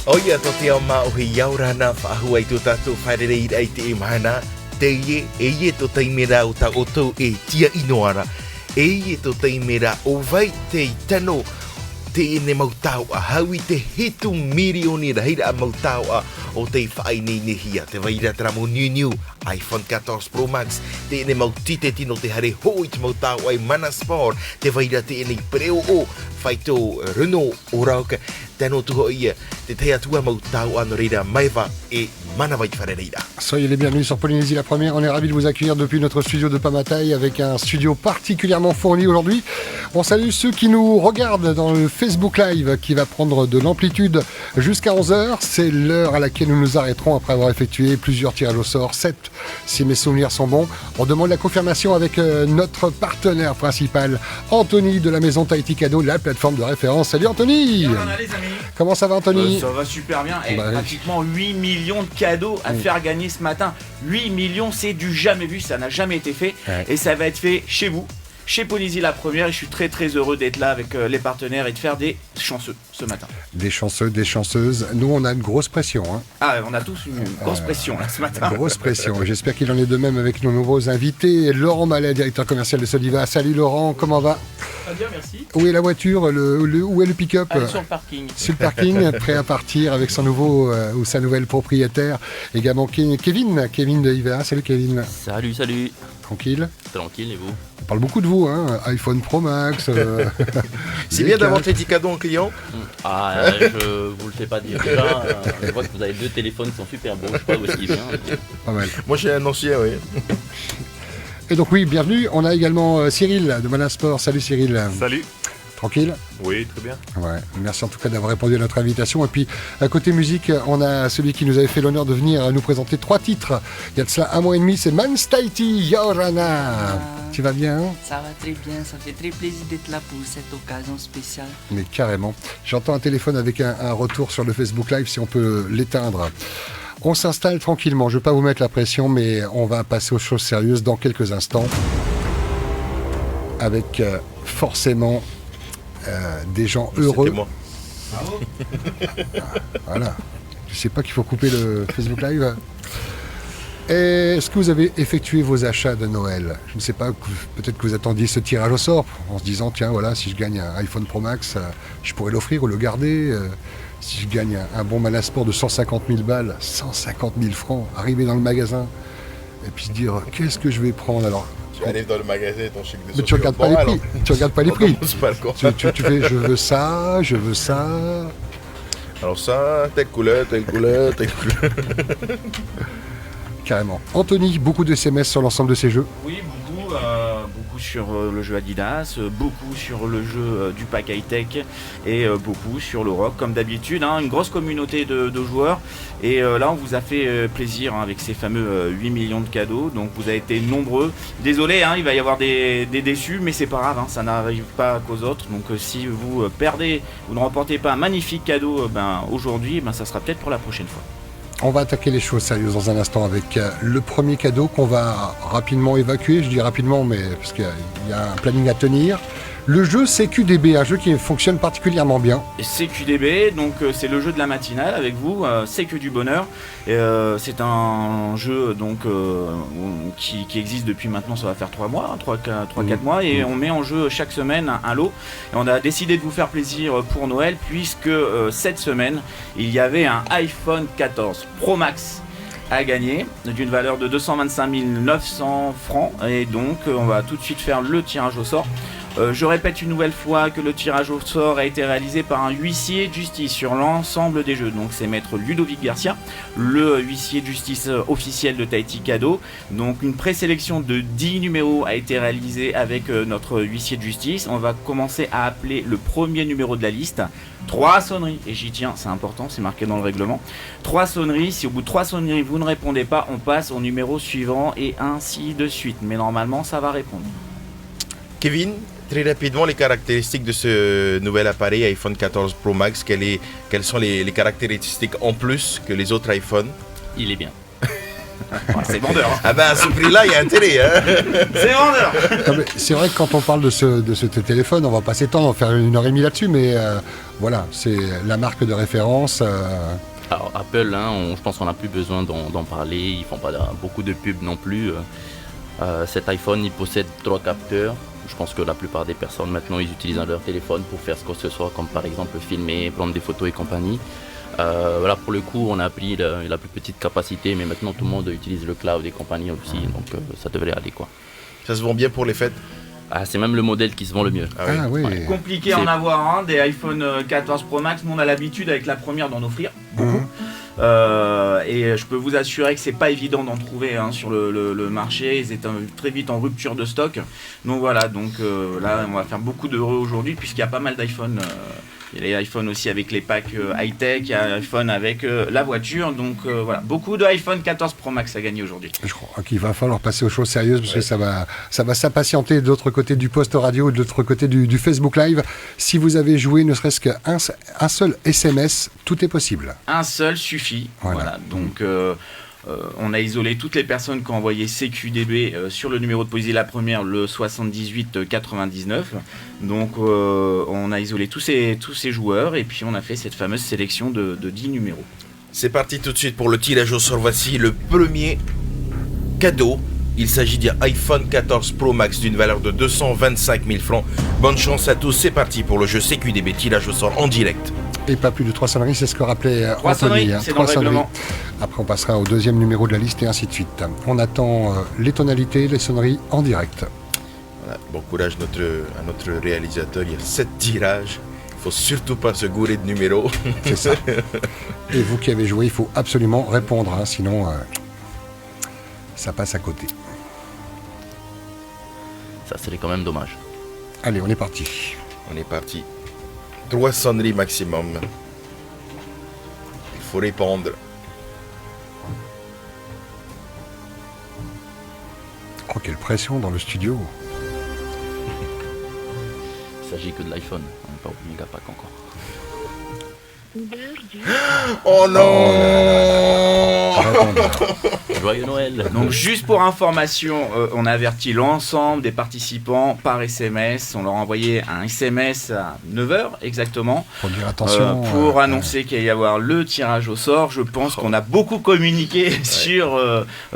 Oia to te au mao he yaurana whaahua I tō tātou wharereira I te imahana. Te ie to teimera o ta oto e tia inoara. E ie to teimera o vai te tano te ene mautau a hau I te hetu mirioni rahira a mautau a o te whaai nei nehia. Te waira tramo new iPhone 14 Pro Max. Te ene mautite tino te hare hoi te mautau ai mana sport. Te waira te ene preo o whaito Renault o rauka. Tēnō tuho ia, te te atua mautau anu reira maiva e mana vai wharereira. Soyez les bienvenus sur Polynésie la Première. On est ravis de vous accueillir depuis notre studio de Pamatai avec un studio particulièrement fourni aujourd'hui. On salue ceux qui nous regardent dans le Facebook Live qui va prendre de l'amplitude jusqu'à 11h. C'est l'heure à laquelle nous nous arrêterons après avoir effectué plusieurs tirages au sort, 7 si mes souvenirs sont bons. On demande la confirmation avec notre partenaire principal, Anthony de la maison Tahiti Cadeau, la plateforme de référence. Salut Anthony! Comment ça va Anthony? Ça va super bien, et pratiquement 8 millions de cadeaux à faire gagner ce matin. 8 millions, c'est du jamais vu, ça n'a jamais été fait, et ça va être fait chez vous, chez Polynésie la Première, et je suis très très heureux d'être là avec les partenaires et de faire des chanceux ce matin. Des chanceux, des chanceuses, nous on a une grosse pression. Ah, on a tous une grosse pression là ce matin. Grosse pression, j'espère qu'il en est de même avec nos nouveaux invités. Laurent Mallet, directeur commercial de Soliva. Salut Laurent, comment va? Très bien, merci. Où est la voiture, où est le pick-up? Sur le parking. Sur le parking, prêt à partir avec son nouveau ou sa nouvelle propriétaire. Également Kevin de IVA. Salut Kevin. Salut. Tranquille? Tranquille, et vous? On parle beaucoup de vous, iPhone Pro Max. C'est bien d'avoir tes petits cadeaux en client. Ah, je vous le fais pas dire. Déjà, je vois que vous avez 2 téléphones qui sont super beaux. Je sais pas où est-ce qu'ils viennent. Pas mal. Moi, j'ai un ancien, oui. Et donc oui, bienvenue. On a également Cyril de Manasport. Salut Cyril. Salut. Tranquille? Oui, très bien. Ouais, merci en tout cas d'avoir répondu à notre invitation. Et puis, à côté musique, on a celui qui nous avait fait l'honneur de venir nous présenter 3 titres. Il y a de cela 1 mois et demi, c'est Manstaiti Yorana. Tu vas bien? Ça va très bien, ça fait très plaisir d'être là pour cette occasion spéciale. Mais carrément. J'entends un téléphone avec un retour sur le Facebook Live, si on peut l'éteindre. On s'installe tranquillement, je ne vais pas vous mettre la pression, mais on va passer aux choses sérieuses dans quelques instants. Avec forcément des gens heureux. C'était moi. Voilà. Je ne sais pas qu'il faut couper le Facebook Live. Est-ce que vous avez effectué vos achats de Noël? Je ne sais pas, peut-être que vous attendiez ce tirage au sort en se disant, tiens, voilà, si je gagne un iPhone Pro Max, je pourrais l'offrir ou le garder. Si je gagne un bon Manasport de 150 000 balles, 150 000 francs, arriver dans le magasin et puis se dire, qu'est-ce que je vais prendre alors? Tu arrives dans le magasin et ton chèque de mais tu regardes pas les prix. Tu regardes pas les prix. Tu fais, je veux ça. Alors ça, telle couleur. Carrément. Anthony, beaucoup de SMS sur l'ensemble de ces jeux? Oui, beaucoup sur le jeu Adidas, beaucoup sur le jeu du pack high-tech et beaucoup sur le rock comme d'habitude, une grosse communauté de joueurs, et là on vous a fait plaisir avec ces fameux 8 millions de cadeaux, donc vous avez été nombreux. Désolé, il va y avoir des déçus, mais c'est pas grave, ça n'arrive pas qu'aux autres, donc si vous perdez, vous ne remportez pas un magnifique cadeau aujourd'hui, ça sera peut-être pour la prochaine fois. On va attaquer les choses sérieuses dans un instant avec le premier cadeau qu'on va rapidement évacuer. Je dis rapidement, mais parce qu'il y a un planning à tenir. Le jeu CQDB, un jeu qui fonctionne particulièrement bien. CQDB, donc c'est le jeu de la matinale avec vous, c'est que du bonheur. C'est un jeu donc qui existe depuis maintenant, ça va faire 3 mois, 3-4 mois, et on met en jeu chaque semaine un lot. Et on a décidé de vous faire plaisir pour Noël, puisque cette semaine, il y avait un iPhone 14 Pro Max à gagner d'une valeur de 225 900 francs, et donc on va tout de suite faire le tirage au sort. Je répète une nouvelle fois que le tirage au sort a été réalisé par un huissier de justice sur l'ensemble des jeux. Donc c'est maître Ludovic Garcia, le huissier de justice officiel de Tahiti Cadeau. Donc une présélection de 10 numéros a été réalisée avec notre huissier de justice. On va commencer à appeler le premier numéro de la liste. 3 sonneries, et j'y tiens, c'est important, c'est marqué dans le règlement. 3 sonneries, si au bout de 3 sonneries vous ne répondez pas, on passe au numéro suivant et ainsi de suite. Mais normalement ça va répondre. Kevin, très rapidement, les caractéristiques de ce nouvel appareil iPhone 14 Pro Max, quelles sont les caractéristiques en plus que les autres iPhones? Il est bien. C'est vendeur. Ah ben à ce prix-là, il y a intérêt. Hein. C'est vendeur. Non, mais c'est vrai que quand on parle de ce téléphone, on va pas s'étendre, on va faire 1h30 là-dessus, mais voilà, c'est la marque de référence. Alors Apple, je pense qu'on n'a plus besoin d'en parler, ils font pas beaucoup de pubs non plus. Cet iPhone, il possède 3 capteurs. Je pense que la plupart des personnes maintenant, ils utilisent leur téléphone pour faire ce que ce soit, comme par exemple filmer, prendre des photos et compagnie. Voilà, pour le coup, on a pris la plus petite capacité, mais maintenant tout le monde utilise le cloud et compagnie aussi, donc ça devrait aller quoi. Ça se vend bien pour les fêtes. C'est même le modèle qui se vend le mieux. Ah oui. Ouais. Compliqué à en avoir un, des iPhone 14 Pro Max. Nous, on a l'habitude avec la première d'en offrir beaucoup. Et je peux vous assurer que c'est pas évident d'en trouver sur le marché. Ils étaient très vite en rupture de stock. Donc voilà, là on va faire beaucoup d'heureux aujourd'hui puisqu'il y a pas mal d'iPhone. Il y a les iPhones aussi avec les packs high-tech, il y a l'iPhone avec la voiture. Donc voilà, beaucoup de iPhone 14 Pro Max à gagner aujourd'hui. Je crois qu'il va falloir passer aux choses sérieuses parce que ça va s'impatienter de l'autre côté du poste radio et de l'autre côté du Facebook Live. Si vous avez joué ne serait-ce qu'un seul SMS, tout est possible. Un seul suffit. Voilà. Donc on a isolé toutes les personnes qui ont envoyé CQDB sur le numéro de Poésie la première, le 7899. Donc on a isolé tous ces joueurs et puis on a fait cette fameuse sélection de 10 numéros. C'est parti tout de suite pour le tirage au sort. Voici le premier cadeau. Il s'agit d'un iPhone 14 Pro Max d'une valeur de 225 000 francs. Bonne chance à tous, c'est parti pour le jeu CQDB tirage au sort en direct. Et pas plus de 3 sonneries, c'est ce que rappelait Anthony. 3 sonneries, c'est dans le règlement. Après on passera au deuxième numéro de la liste et ainsi de suite. On attend les tonalités, les sonneries en direct. Voilà, bon courage à notre réalisateur, il y a 7 tirages. Il ne faut surtout pas se gourer de numéros. C'est ça. Et vous qui avez joué, il faut absolument répondre, sinon ça passe à côté. Ça serait quand même dommage. Allez, on est parti. On est parti. 3 sonneries maximum. Il faut répondre. Oh, quelle pression dans le studio. Il s'agit que de l'iPhone, on n'est pas au Megapack encore. Oh non, Joyeux Noël. Donc juste pour information, on a averti l'ensemble des participants par SMS. On leur a envoyé un SMS à 9h exactement. Pour dire attention. Pour annoncer qu'il allait y avoir le tirage au sort. Je pense qu'on a beaucoup communiqué sur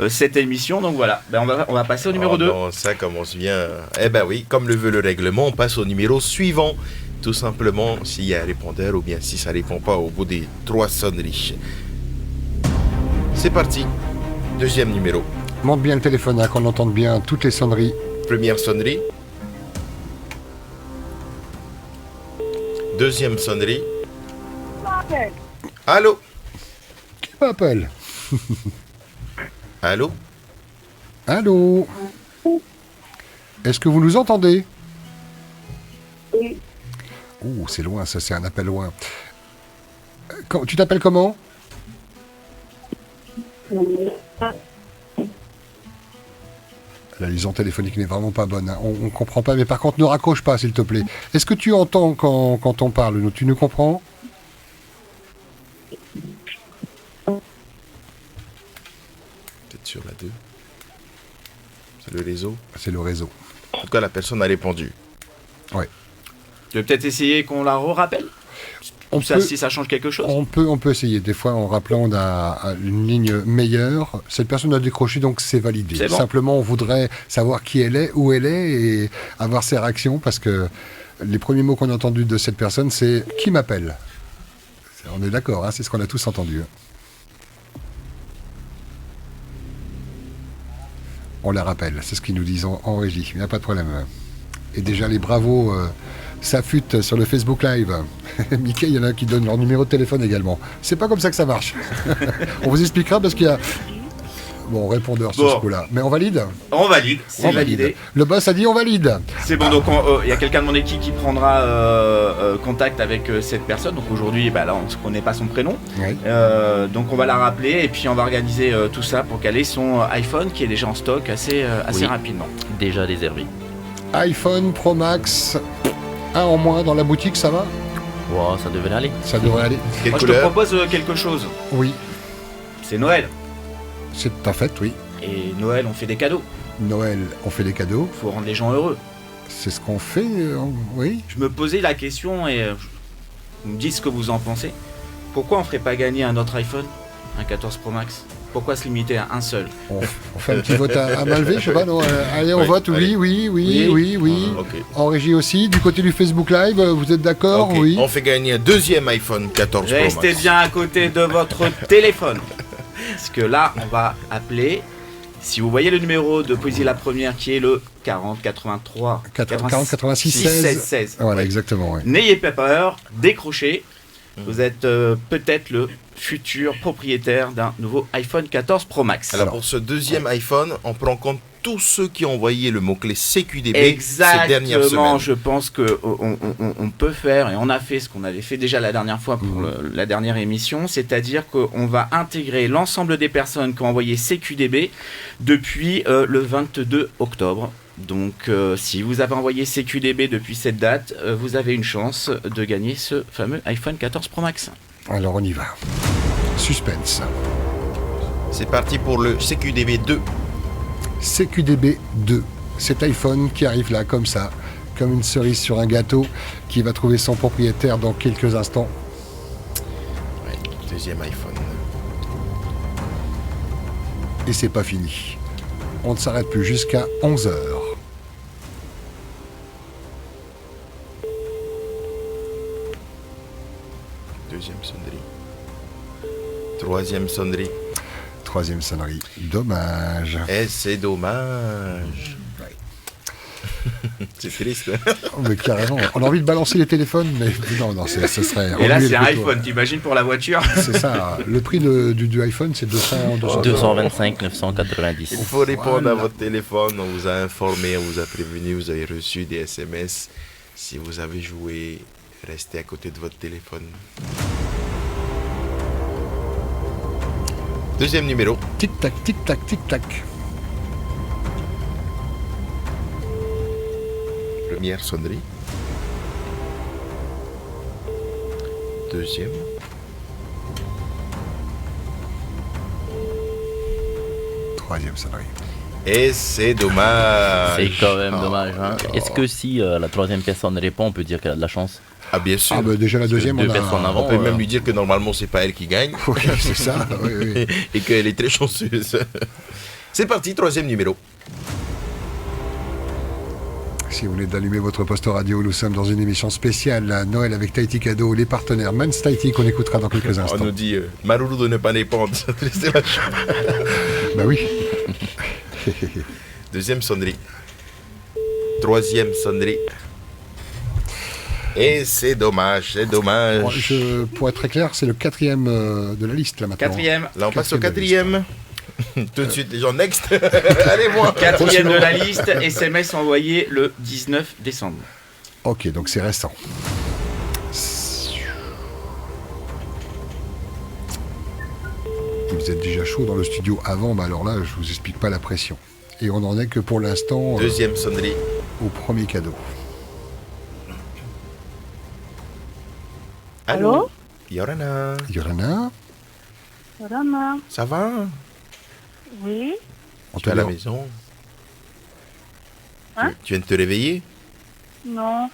cette émission. Donc voilà, on va passer au numéro 2. Non, ça commence bien. Eh ben oui, comme le veut le règlement, on passe au numéro suivant. Tout simplement, s'il y a un répondeur ou bien si ça ne répond pas au bout des 3 sonneries. C'est parti. Deuxième numéro. Monte bien le téléphone, qu'on entende bien toutes les sonneries. Première sonnerie. Deuxième sonnerie. Allô? Qui m'appelle? Allô? Allô? Est-ce que vous nous entendez? Oui. Ouh, c'est loin, ça, c'est un appel loin. Tu t'appelles comment? La liaison téléphonique n'est vraiment pas bonne. On ne comprend pas, mais par contre, ne raccroche pas, s'il te plaît. Est-ce que tu entends quand on parle? Tu nous comprends? Peut-être sur la 2. C'est le réseau. C'est le réseau. En tout cas, la personne a répondu. Ouais. Tu veux peut-être essayer qu'on la rappelle si ça change quelque chose. On peut essayer. Des fois, en rappelant une ligne meilleure, cette personne a décroché, donc c'est validé. C'est bon. Simplement, on voudrait savoir qui elle est, où elle est, et avoir ses réactions, parce que les premiers mots qu'on a entendus de cette personne, c'est « qui m'appelle ?» On est d'accord, c'est ce qu'on a tous entendu. On la rappelle, c'est ce qu'ils nous disent en régie, il n'y a pas de problème. Et déjà, les bravos s'affûtent sur le Facebook Live. Mickey, il y en a qui donnent leur numéro de téléphone également. C'est pas comme ça que ça marche. On vous expliquera parce qu'il y a... Bon, répondeur sur ce coup-là. Mais on valide? On valide, c'est validé. Le boss a dit on valide. C'est bon, donc il y a quelqu'un de mon équipe qui prendra contact avec cette personne. Donc aujourd'hui, là, on ne connaît pas son prénom. Oui. Donc on va la rappeler et puis on va organiser tout ça pour qu'elle ait son iPhone qui est déjà en stock assez rapidement. Déjà réservé. iPhone Pro Max, un en moins dans la boutique, ça va? Wow, ça devrait aller. Ça devrait aller. Quelle Moi je te couleur? propose quelque chose. Oui. C'est Noël. C'est un fait, oui. Et Noël, on fait des cadeaux. Noël, on fait des cadeaux. Faut rendre les gens heureux. C'est ce qu'on fait, oui. Je me posais la question et vous me dites ce que vous en pensez. Pourquoi on ferait pas gagner un autre iPhone, un 14 Pro Max? Pourquoi se limiter à un seul? On fait un petit vote à main levée, je sais pas, non. Allez, on vote, allez. oui. Ok. En régie aussi, du côté du Facebook Live, vous êtes d'accord? Ok, Oui. on fait gagner un deuxième iPhone 14 Pro Max. Restez bien à côté de votre téléphone. Parce que là, on va appeler. Si vous voyez le numéro de Poésie la Première qui est le 40 83 40 86 16. 16. Voilà, exactement, oui. N'ayez pas peur, décrochez. Vous êtes peut-être le futur propriétaire d'un nouveau iPhone 14 Pro Max. Alors pour ce deuxième iPhone, on prend en compte tous ceux qui ont envoyé le mot-clé CQDB ces dernières Exactement, semaines. je pense que on peut faire, et on a fait ce qu'on avait fait déjà la dernière fois pour la dernière émission, c'est-à-dire qu'on va intégrer l'ensemble des personnes qui ont envoyé CQDB depuis le 22 octobre. Donc si vous avez envoyé CQDB depuis cette date, vous avez une chance de gagner ce fameux iPhone 14 Pro Max. Alors on y va. Suspense. C'est parti pour le CQDB 2. CQDB 2. Cet iPhone qui arrive là, comme ça, comme une cerise sur un gâteau, qui va trouver son propriétaire dans quelques instants. Ouais, deuxième iPhone. Et c'est pas fini. On ne s'arrête plus jusqu'à 11h. Deuxième sonnerie. Troisième sonnerie. Troisième sonnerie. Dommage. Et c'est dommage. C'est triste. Oh, mais carrément. On a envie de balancer les téléphones, mais non, ce serait... Et là remuer c'est le un couteau. iPhone, t'imagines pour la voiture? C'est ça. Le prix du iPhone, c'est 200. 225 990. Il faut répondre à votre téléphone. On vous a informé, on vous a prévenu, vous avez reçu des SMS. Si vous avez joué, restez à côté de votre téléphone. Deuxième numéro. Tic-tac, tic-tac, tic-tac. Première sonnerie. Deuxième. Troisième sonnerie. Et c'est dommage. C'est quand même dommage. Hein. d'accord. Est-ce que si la troisième personne répond, on peut dire qu'elle a de la chance? Ah bien sûr. Ah bah déjà la deuxième, deux on a... personnes avant. On peut même lui dire que normalement c'est pas elle qui gagne Oui, c'est ça. Oui, oui. et qu'elle est très chanceuse. C'est parti, troisième numéro. Si vous venez d'allumer votre poste radio, nous sommes dans une émission spéciale à Noël avec Tahiti Cadeau, les partenaires Mans Tahiti qu'on écoutera dans quelques On instants. nous dit Maroulou de ne pas répondre. C'est la chance. Bah oui. Deuxième sonnerie. Troisième sonnerie. Et c'est dommage, c'est dommage. Bon, pour être très clair, c'est le quatrième de la liste là maintenant. Quatrième. Là on passe au Quatrième quatrième. Tout de suite les gens next. Allez moi. Quatrième de la liste, SMS envoyé le 19 décembre. Ok, donc c'est récent. Vous êtes déjà chaud dans le studio avant, mais alors là, je vous explique pas la pression. Et on n'en est que pour l'instant Deuxième sonnerie. au premier cadeau. Allô Yorana, Yorana, Rama. ça va? Oui. On tu es à la maison? Hein? Tu viens de te réveiller? Non.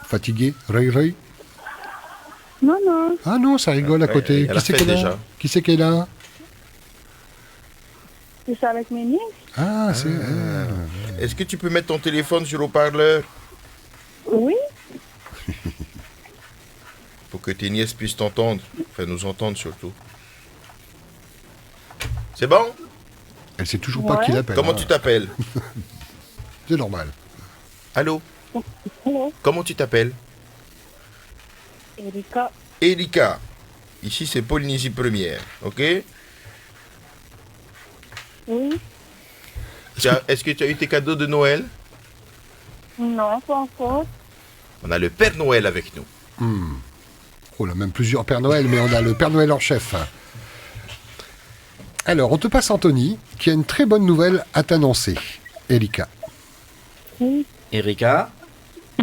Fatigué? Ray Ray? Non, non. Ah non, ça rigole à Ouais, côté. elle a Qui c'est fait qu'elle a? déjà. Qui c'est qu'elle a? C'est ça avec mes nièces? Ah, c'est... Est-ce que tu peux mettre ton téléphone sur haut-parleur Oui. pour que tes nièces puissent t'entendre? Enfin, nous entendre surtout. C'est bon? Elle sait toujours pas Ouais. qui l'appelle. Comment hein. tu t'appelles? C'est normal. Allô? Allô. Comment tu t'appelles? Erika. Erika. Ici, c'est Polynésie Première, ok? Oui. Est-ce que tu as eu tes cadeaux de Noël? Non, pas encore. On a le Père Noël avec nous. Oh là, même plusieurs Père Noël, mais on a le Père Noël en chef. Alors, on te passe Anthony, qui a une très bonne nouvelle à t'annoncer. Erika. Oui. Erika,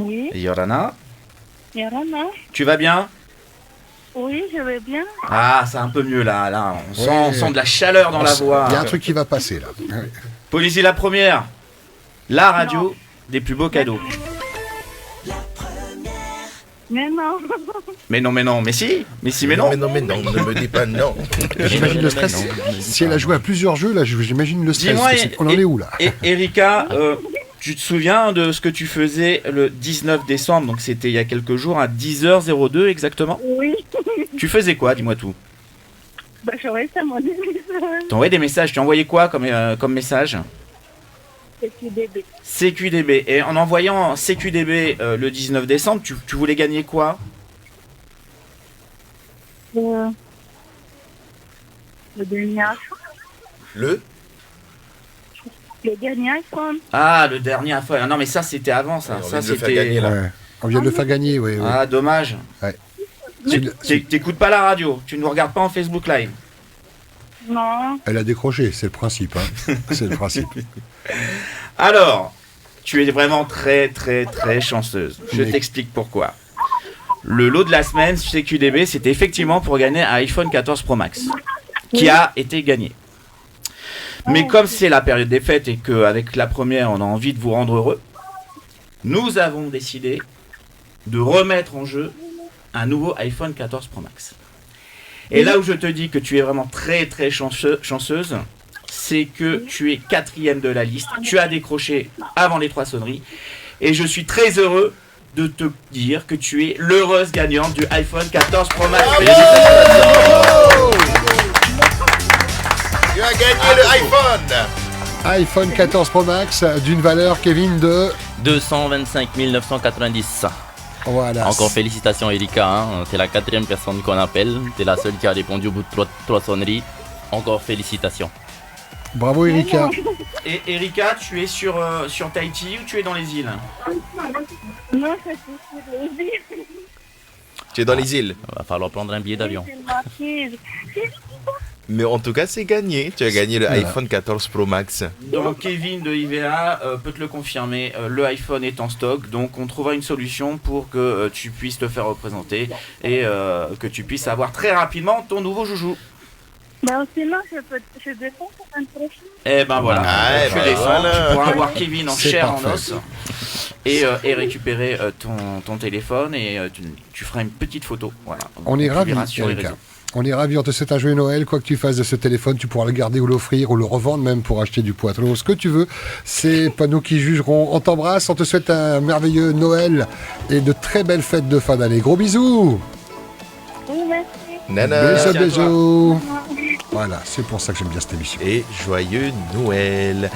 Oui. Yorana, Yarana. tu vas bien? Oui, je vais bien. Ah, c'est un peu mieux là. On sent, Ouais. on sent de la chaleur dans la voix. Il y a un truc qui va passer là. Ouais. Polysie la première. La radio des plus beaux cadeaux. Mais non. Mais non, mais si, mais non. Mais non, ne me dis pas non. J'imagine le stress. Si elle a joué à plusieurs jeux, là, j'imagine le stress. Dis-moi, On en est où là? Et Erika, tu te souviens de ce que tu faisais le 19 décembre, donc c'était il y a quelques jours, à 10h02 exactement? Oui. Tu faisais quoi, dis-moi tout? Bah, j'aurais ça mon émission. T'envoyais des messages, tu envoyais quoi comme message? C'est qui bébé. CQDB. Et en envoyant CQDB le 19 décembre, tu voulais gagner quoi? Le dernier iPhone. Le Le dernier iPhone. Ah, le dernier iPhone. Ah non, mais ça c'était avant ça. Ouais, on Ça vient de le faire gagner, c'était. là. Ouais. On vient de le faire gagner, oui. Ah, dommage. T'écoutes pas la radio, tu ne regardes pas en Facebook Live. Non. Elle a décroché, c'est le principe. Hein. C'est le principe. Alors, tu es vraiment très très très chanceuse. Je Mais- t'explique pourquoi. Le lot de la semaine CQDB, c'était effectivement pour gagner un iPhone 14 Pro Max, qui a été gagné. Mais comme c'est la période des fêtes et qu'avec la première, on a envie de vous rendre heureux, nous avons décidé de remettre en jeu un nouveau iPhone 14 Pro Max. Et là où je te dis que tu es vraiment très très chanceuse, c'est que tu es 4e de la liste. Tu as décroché avant les 3 sonneries. Et je suis très heureux de te dire que tu es l'heureuse gagnante du iPhone 14 Pro Max. Félicitations. Tu as gagné le iPhone. iPhone 14 Pro Max d'une valeur, Kevin, de... 225 990. Voilà. Encore félicitations Erika, hein. T'es la 4e personne qu'on appelle, t'es la seule qui a répondu au bout de 3 sonneries. Encore félicitations. Bravo, Erika. Et Erika, tu es sur Tahiti ou tu es dans les îles? Non, c'est sur les îles. Tu es dans les îles. Va falloir prendre un billet d'avion. C'est marqué. Mais en tout cas, c'est gagné. Tu as gagné le Voilà. iPhone 14 Pro Max. Donc Kevin de IVA peut te le confirmer, le iPhone est en stock, donc on trouvera une solution pour que tu puisses te faire représenter et que tu puisses avoir très rapidement ton nouveau joujou. Bah, sinon, je défends pour un prochain. Et ben voilà, Ah, tu ben défends, voilà. tu pourras avoir Kevin en C'est chair parfait. en os et récupérer ton téléphone et tu feras une petite photo. Voilà. On est Tu ravis, verras sur les Erika. réseaux. On est ravis, on te souhaite un joyeux Noël. Quoi que tu fasses de ce téléphone, tu pourras le garder ou l'offrir ou le revendre même pour acheter du poitrine, ce que tu veux. C'est pas nous qui jugerons. On t'embrasse, on te souhaite un merveilleux Noël et de très belles fêtes de fin d'année. Gros bisous. Oui, merci. Nana. Bisous, à toi. bisous. Voilà, c'est pour ça que j'aime bien cette émission. Et joyeux Noël.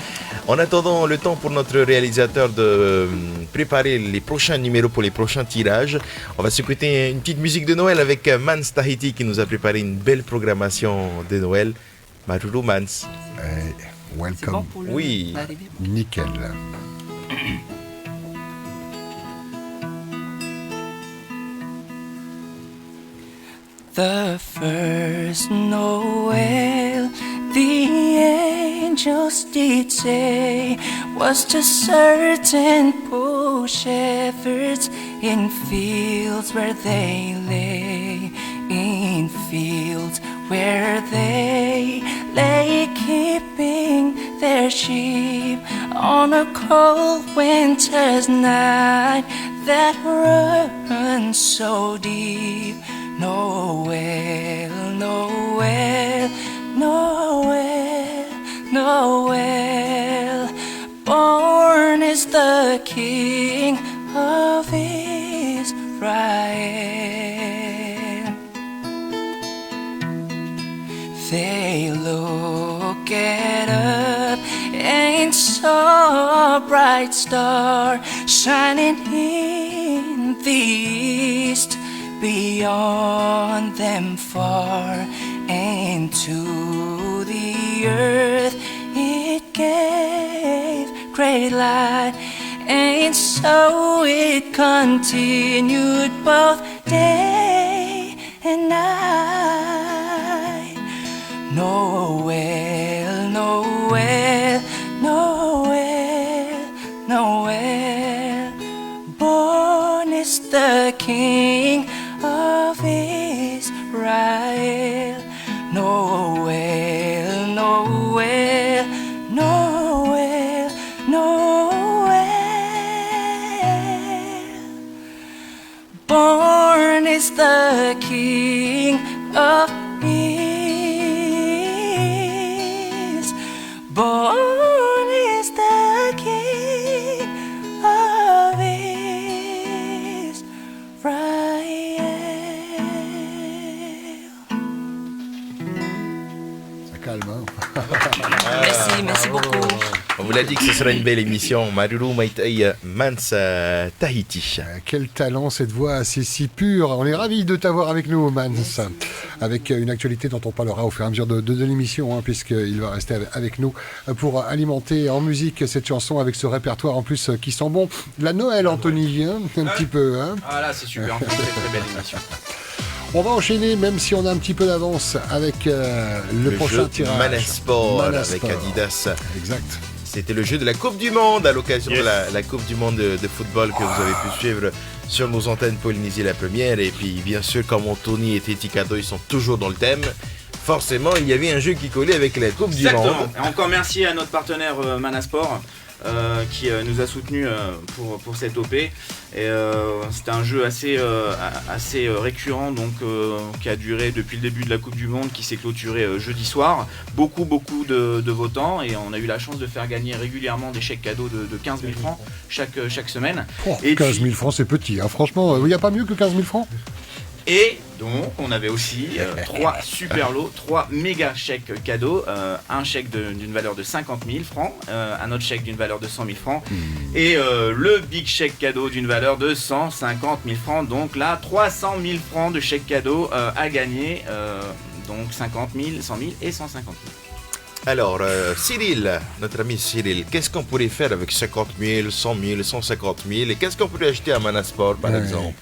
En attendant le temps pour notre réalisateur de préparer les prochains numéros pour les prochains tirages, on va s'écouter une petite musique de Noël avec Mans Tahiti qui nous a préparé une belle programmation de Noël. Maruru Mans. C'est bon Welcome. pour Oui. l'arrivée. Nickel. The first Noel, the angels did say, was to certain poor shepherds in fields where they lay, in fields where they lay keeping their sheep on a cold winter's night that runs so deep. Noel, Noel, Noel, Noel, born is the King of Israel. They looked up and saw a bright star shining in the east. Beyond them far, and to the earth it gave great light, and so it continued both day and night. Noel, Noel, Noel, Noel, born is the King of Israel. Born is the King of Peace. Born is the King of Israel. Ça calme, hein. Merci beaucoup. On vous l'a dit que ce sera une belle émission. Maruru Maitai Mans Tahiti. Quel talent, cette voix assez si pure. On est ravis de t'avoir avec nous, Mans, avec une actualité dont on parlera au fur et à mesure de l'émission, hein, puisqu'il va rester avec nous pour alimenter en musique cette chanson avec ce répertoire en plus qui sent bon. La Noël, Anthony, hein, un petit peu. Hein. Ah là, c'est super, très très belle émission. On va enchaîner, même si on a un petit peu d'avance, avec le prochain jeu tirage. Manasport avec Manasport. Adidas. Exact. C'était le jeu de la Coupe du Monde à l'occasion de la Coupe du Monde de football que vous avez pu suivre sur nos antennes Polynésie la première. Et puis bien sûr, comme Anthony et Tikado, ils sont toujours dans le thème. Forcément, il y avait un jeu qui collait avec la Coupe du Monde. Et encore merci à notre partenaire Manasport qui nous a soutenus pour cette OP. Et c'était un jeu assez récurrent, donc qui a duré depuis le début de la Coupe du Monde, qui s'est clôturé jeudi soir. Beaucoup de votants, et on a eu la chance de faire gagner régulièrement des chèques cadeaux de 15 000 francs chaque semaine. Oh, Et 15 000 puis- francs, c'est petit. Hein. Franchement, il n'y a pas mieux que 15 000 francs. Et donc, on avait aussi 3 super lots, 3 méga chèques cadeaux, un chèque d'une valeur de 50 000 francs, un autre chèque d'une valeur de 100 000 francs, et le big chèque cadeau d'une valeur de 150 000 francs. Donc là, 300 000 francs de chèque cadeau à gagner, donc 50 000, 100 000 et 150 000. Alors, Cyril, notre ami Cyril, qu'est-ce qu'on pourrait faire avec 50 000, 100 000, 150 000 et qu'est-ce qu'on pourrait acheter à Manasport par exemple?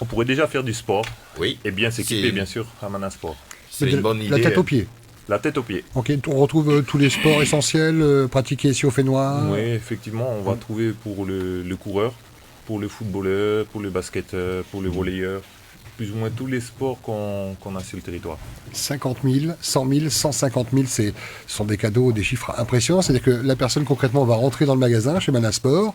On pourrait déjà faire du sport Oui, et bien s'équiper, C'est- bien sûr, à Manasport. c'est une bonne idée. La tête aux pieds. La tête aux pieds. Ok, on retrouve tous les sports essentiels pratiqués ici au Fénois. Oui, effectivement, on va trouver pour le coureur, pour le footballeur, pour le basketteur, pour le volleyeur, plus ou moins tous les sports qu'on a sur le territoire. 50 000, 100 000, 150 000, ce sont des cadeaux, des chiffres impressionnants. C'est-à-dire que la personne concrètement va rentrer dans le magasin chez Manasport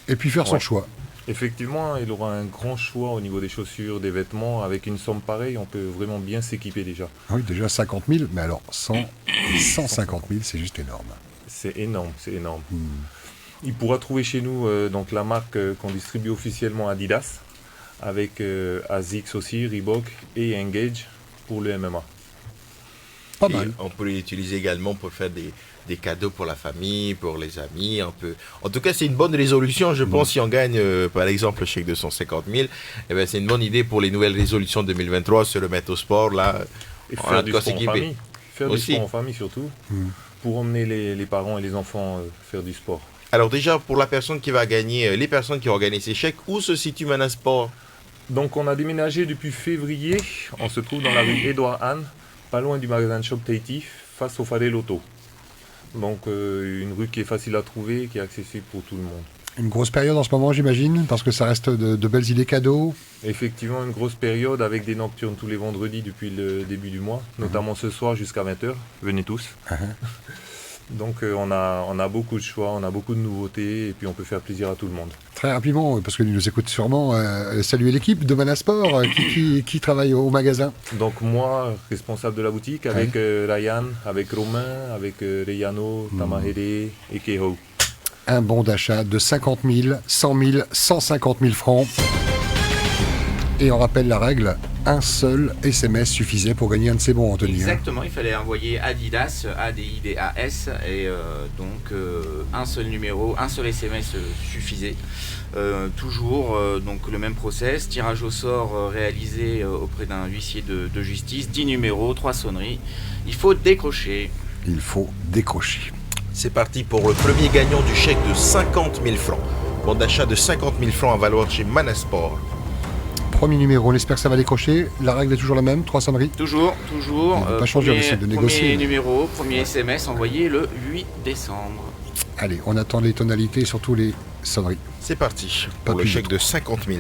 et puis faire son Ouais. choix. Effectivement, il aura un grand choix au niveau des chaussures, des vêtements. Avec une somme pareille, on peut vraiment bien s'équiper déjà. Ah oui, déjà 50 000, mais alors 100 et 150 000, c'est juste énorme. C'est énorme, c'est énorme. Il pourra trouver chez nous donc la marque qu'on distribue officiellement Adidas, avec ASICS aussi, Reebok et Engage pour le MMA. Pas Et mal. on peut l'utiliser également pour faire des cadeaux pour la famille, pour les amis. En tout cas, c'est une bonne résolution. Je pense si on gagne, par exemple, le chèque de 150 000, eh ben, c'est une bonne idée pour les nouvelles résolutions 2023, se remettre au sport. Là, Et on a faire de du quoi sport en s'équiper. famille. Faire Aussi. du sport en famille surtout, pour emmener les parents et les enfants faire du sport. Alors déjà, pour la personne qui va gagner, les personnes qui ont gagné ces chèques, où se situe Manasport? Donc on a déménagé depuis février. On se trouve dans la rue Édouard Anne, pas loin du magasin de Shop Tahiti, face au Fadel Auto. Donc une rue qui est facile à trouver, qui est accessible pour tout le monde. Une grosse période en ce moment, j'imagine, parce que ça reste de belles idées cadeaux. Effectivement, une grosse période avec des nocturnes tous les vendredis depuis le début du mois, notamment ce soir jusqu'à 20h. Venez tous. Donc on a beaucoup de choix, on a beaucoup de nouveautés et puis on peut faire plaisir à tout le monde. Très rapidement, parce qu'ils nous écoutent sûrement, saluer l'équipe de Manasport qui travaille au magasin. Donc moi, responsable de la boutique, avec Ryan, avec Romain, avec Reyano, Tamahere et Keho. Un bon d'achat de 50 000, 100 000, 150 000 francs. Et on rappelle la règle, un seul SMS suffisait pour gagner un de ces bons, Anthony. hein. Exactement, il fallait envoyer Adidas, ADIDAS, et donc un seul numéro, un seul SMS suffisait. Toujours donc le même process, tirage au sort réalisé auprès d'un huissier de justice, 10 numéros, 3 sonneries. Il faut décrocher. Il faut décrocher. C'est parti pour le premier gagnant du chèque de 50 000 francs. Bon d'achat de 50 000 francs à valoir chez Manasport. Premier numéro, on espère que ça va décrocher. La règle est toujours la même, 3 sonneries. Toujours. On peut pas changer, on essaie de négocier. Premier numéro, premier SMS envoyé le 8 décembre. Allez, on attend les tonalités et surtout les sonneries. C'est parti Pas pour le plus chèque de de 50 000.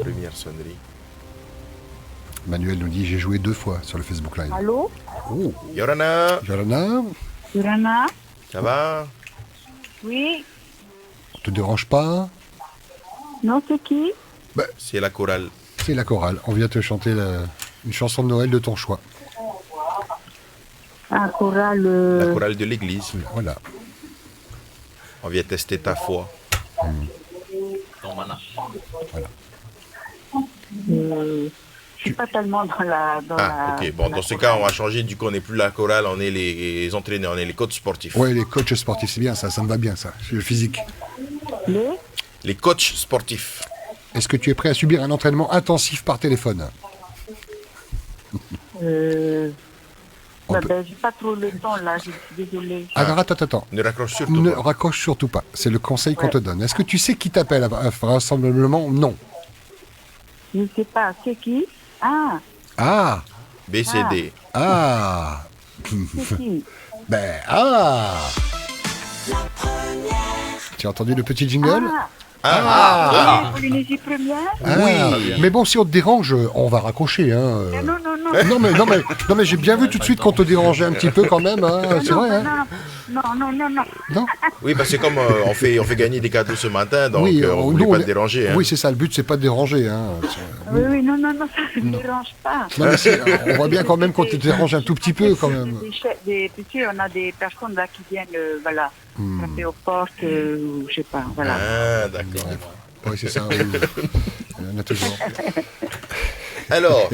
Première sonnerie. Manuel nous dit, j'ai joué 2 fois sur le Facebook Live. Allô? Oh, Yorana, Jolana, Urana? ça va? Oui. On te dérange pas? Non, c'est qui? C'est la chorale. C'est la chorale. On vient te chanter une chanson de Noël de ton choix. Un choral. La chorale de l'église. Voilà. On vient tester ta foi. Ton mana. Je suis pas tellement dans la. Ok. Bon, dans ce cas, on va changer. Du coup, on n'est plus la chorale, on est les entraîneurs, on est les coachs sportifs. Ouais, les coachs sportifs, c'est bien ça me va bien ça. C'est le physique. Les coachs sportifs. Est-ce que tu es prêt à subir un entraînement intensif par téléphone? J'ai pas trop le temps là, je suis désolée. Alors attends. Ne raccroche surtout Ne pas. raccroche surtout pas. C'est le conseil qu'on te donne. Est-ce que tu sais qui t'appelle? Vraisemblablement, non. Je sais pas, c'est qui? Ah, Ah, BCD. ah, c'est qui? Tu as entendu le petit jingle? Polynésie première? Oui. Mais bon, si on te dérange, on va raccrocher. Hein. Non. Non, mais j'ai bien vu tout de suite qu'on te dérangeait un petit peu quand même. Hein. C'est vrai. Hein. Non. Oui, parce que comme on fait gagner des cadeaux ce matin, donc Oui, on nous, voulait pas on te déranger. Hein. Oui, c'est ça. Le but, c'est pas de déranger. Hein. Oui, non, ça ne me dérange pas. Non, mais on voit bien quand même qu'on te dérange un tout petit peu quand même. On a des personnes là qui viennent, frapper aux portes, ou je sais pas, voilà. Ah, d'accord. Oui, c'est ça. Oui. Il y en a toujours. Alors,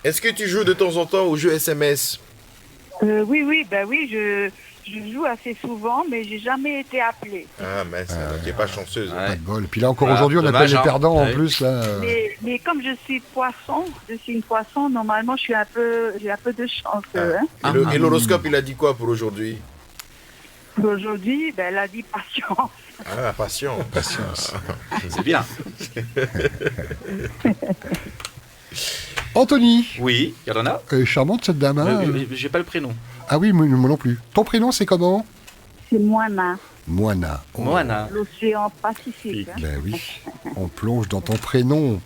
est-ce que tu joues de temps en temps aux jeux SMS? Oui, je joue assez souvent, mais j'ai jamais été appelée. Ah, mais tu n'es pas chanceuse. Pas de bol. Puis là encore aujourd'hui, on appelle les perdants en plus. Là. Mais comme je suis une poisson, normalement, j'ai un peu de chance. Hein. Et l'horoscope, il a dit quoi pour aujourd'hui? Pour aujourd'hui, elle a dit patience. Ah, patience. C'est bien. Anthony. Oui, Yorana. Charmante cette dame. Hein. J'ai pas le prénom. Ah oui, moi non plus. Ton prénom, c'est comment? C'est Moana. Moana. Moana. L'océan Pacifique. Hein. Ben oui, on plonge dans ton prénom.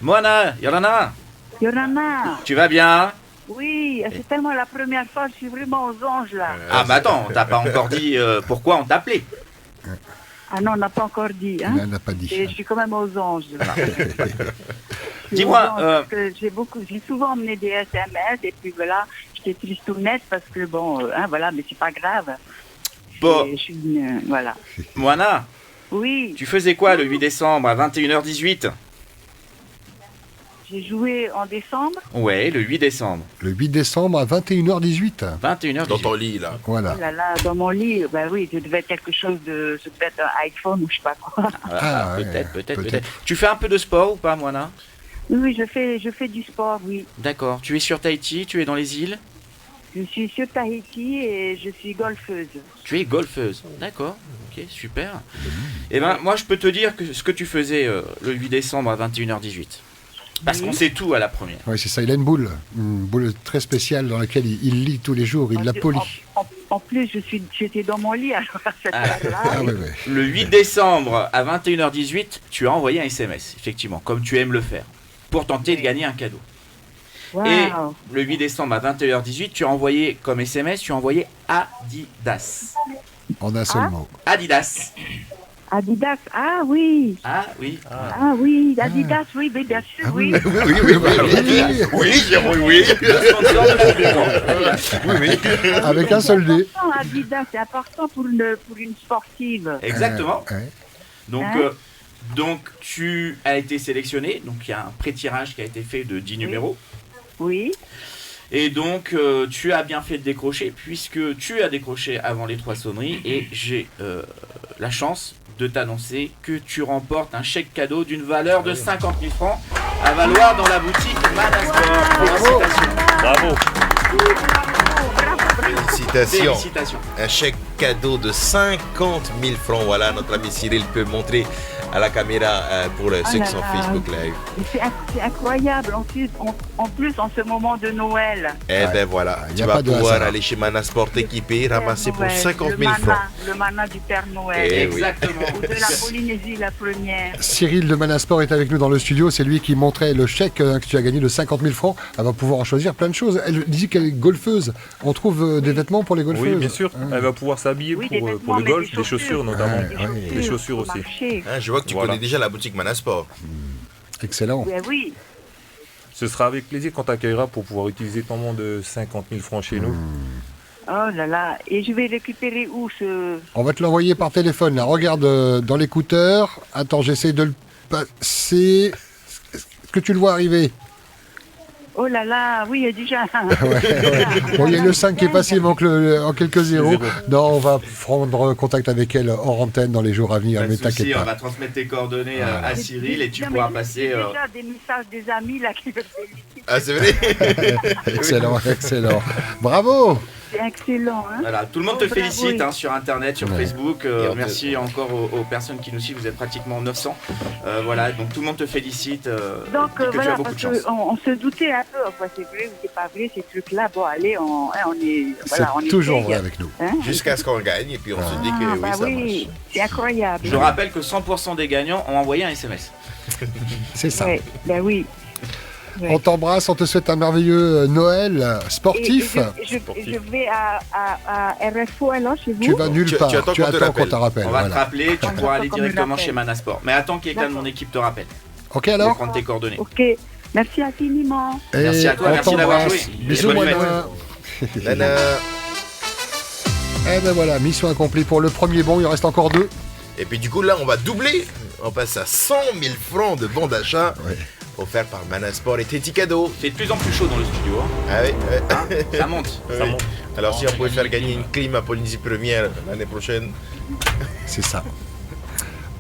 Moana, Yorana. Yorana. Tu vas bien? Oui, c'est tellement la première fois, je suis vraiment aux anges là. Ah, mais attends, t'as pas encore dit pourquoi on t'appelait. Ah non, on n'a pas encore dit. Hein. Elle n'a pas dit. Et je suis quand même aux anges. Dis-moi, j'ai souvent emmené des SMS et puis voilà, j'étais tristounette parce que voilà, mais c'est pas grave. Bon. Je suis voilà. Moana, Oui, tu faisais quoi le 8 décembre à 21h18? j'ai joué en décembre. Ouais, le 8 décembre. Le 8 décembre à 21h18. 21h18. Dans ton lit, là. Voilà. Oh là là, dans mon lit, oui, ça devait être quelque chose de, ça devait être un iPhone ou je sais pas quoi. Peut-être. Tu fais un peu de sport ou pas, Moana? Oui, je fais du sport, oui. D'accord. Tu es sur Tahiti, tu es dans les îles? Je suis sur Tahiti et je suis golfeuse. Tu es golfeuse. D'accord. Ok, super. Eh ben, moi, je peux te dire que ce que tu faisais le 8 décembre à 21h18. Parce qu'on sait tout à la première. Oui, c'est ça. Il a une boule très spéciale dans laquelle il lit tous les jours. Il la polie. En plus, j'étais dans mon lit alors à cette heure-là. Ah, ouais. Le 8 décembre à 21h18, tu as envoyé un SMS, effectivement, comme tu aimes le faire, pour tenter de gagner un cadeau. Wow. Et le 8 décembre à 21h18, tu as envoyé comme SMS, Adidas. En un seul mot. Adidas. Adidas, ah oui. Ah oui. Ah oui, Adidas, oui, mais bien sûr, oui. Oui. Avec un seul dé. Adidas, c'est important pour une sportive. Exactement. Ouais. Donc tu as été sélectionné, donc il y a un pré-tirage qui a été fait de 10 numéros. Oui. Et donc tu as bien fait de décrocher, puisque tu as décroché avant les 3 sonneries, et j'ai la chance de t'annoncer que tu remportes un chèque cadeau d'une valeur de 50 000 francs à valoir dans la boutique Madasport. Bravo. Félicitations. Un chèque cadeau de 50 000 francs. Voilà, notre ami Cyril peut montrer à la caméra pour ceux qui sont Facebook Live. C'est incroyable. En plus, en ce moment de Noël. Eh ben voilà, y tu a vas pas de pouvoir hasard. aller chez Manasport équipé, ramasser pour 50 000 francs. Le mana du Père Noël. Eh oui. Exactement. Ou de la Polynésie, la première. Cyril de Manasport est avec nous dans le studio. C'est lui qui montrait le chèque que tu as gagné de 50 000 francs. Elle va pouvoir en choisir plein de choses. Elle dit qu'elle est golfeuse. On trouve des vêtements pour les golfeuses. Oui, bien sûr. Elle va pouvoir s'habiller Oui, des pour vêtements, le mais golf, des des chaussures notamment. Ouais, Des chaussures pour aussi. marcher. Hein, je vois que tu Voilà. connais déjà la boutique Manasport. Excellent. Ben oui. Ce sera avec plaisir qu'on t'accueillera pour pouvoir utiliser ton montant de 50 000 francs chez nous. Oh là là. Et je vais récupérer où ce... On va te l'envoyer par téléphone. Là, regarde dans l'écouteur. Attends, j'essaie de le passer. Est-ce que tu le vois arriver? Oh là là, oui, il y a déjà... Bon, il y a le 5 qui est passé, il manque en quelques zéros. Zéro. Non, on va prendre contact avec elle hors antenne dans les jours à venir, Pas de mais souci, t'inquiète on pas. va transmettre tes coordonnées à Cyril et tu Non, mais pourras j'ai passer. déjà des messages des amis là qui me félicitent. Ah, c'est vrai. Excellent, excellent. Bravo. C'est excellent, hein. Voilà, tout le monde Oh, te bravo, félicite oui. hein, sur internet, sur Ouais. Facebook. Et on te- Merci encore aux personnes qui nous suivent. Vous êtes pratiquement 900. Voilà, donc tout le monde te félicite. Donc dit que tu as voilà, beaucoup parce de chance. qu'on se doutait un peu, enfin, c'est vrai ou c'est pas vrai, ces trucs-là. Bon, allez, on est... C'est Voilà, on toujours essaye, vrai avec nous. hein. Jusqu'à ce qu'on gagne, et puis on se dit que Ah, oui, bah ça oui, marche. c'est incroyable. Je rappelle que 100% des gagnants ont envoyé un SMS. C'est ça. Ouais, ben oui. Ouais. On t'embrasse, on te souhaite un merveilleux Noël sportif. Et je vais à RFO alors chez vous. Tu vas nulle Tu- part, tu attends tu qu'on te attends qu'on rappelle. te rappelle. On va te Voilà. rappeler, tu On pourras attend aller qu'on me directement rappelle. chez Manasport. Mais attends que quelqu'un de D'accord. mon équipe te rappelle. Ok Pour alors prendre tes coordonnées. Ok, merci infiniment. Merci Et à toi, on merci d'avoir t'embrasse. joué. Bisous, Et bonne Moana. Nana. Eh ben voilà, mission accomplie pour le premier bon, il en reste encore 2. Et puis du coup, là, on va doubler. On passe à 100 000 francs de bon d'achat Ouais. offert par Manasport et tes petits cadeaux. C'est de plus en plus chaud dans le studio. Hein. Ah oui, Hein, ça monte. oui. Ça monte. Alors si on pouvait faire gagner une clim à Polynésie Première l'année prochaine. C'est ça.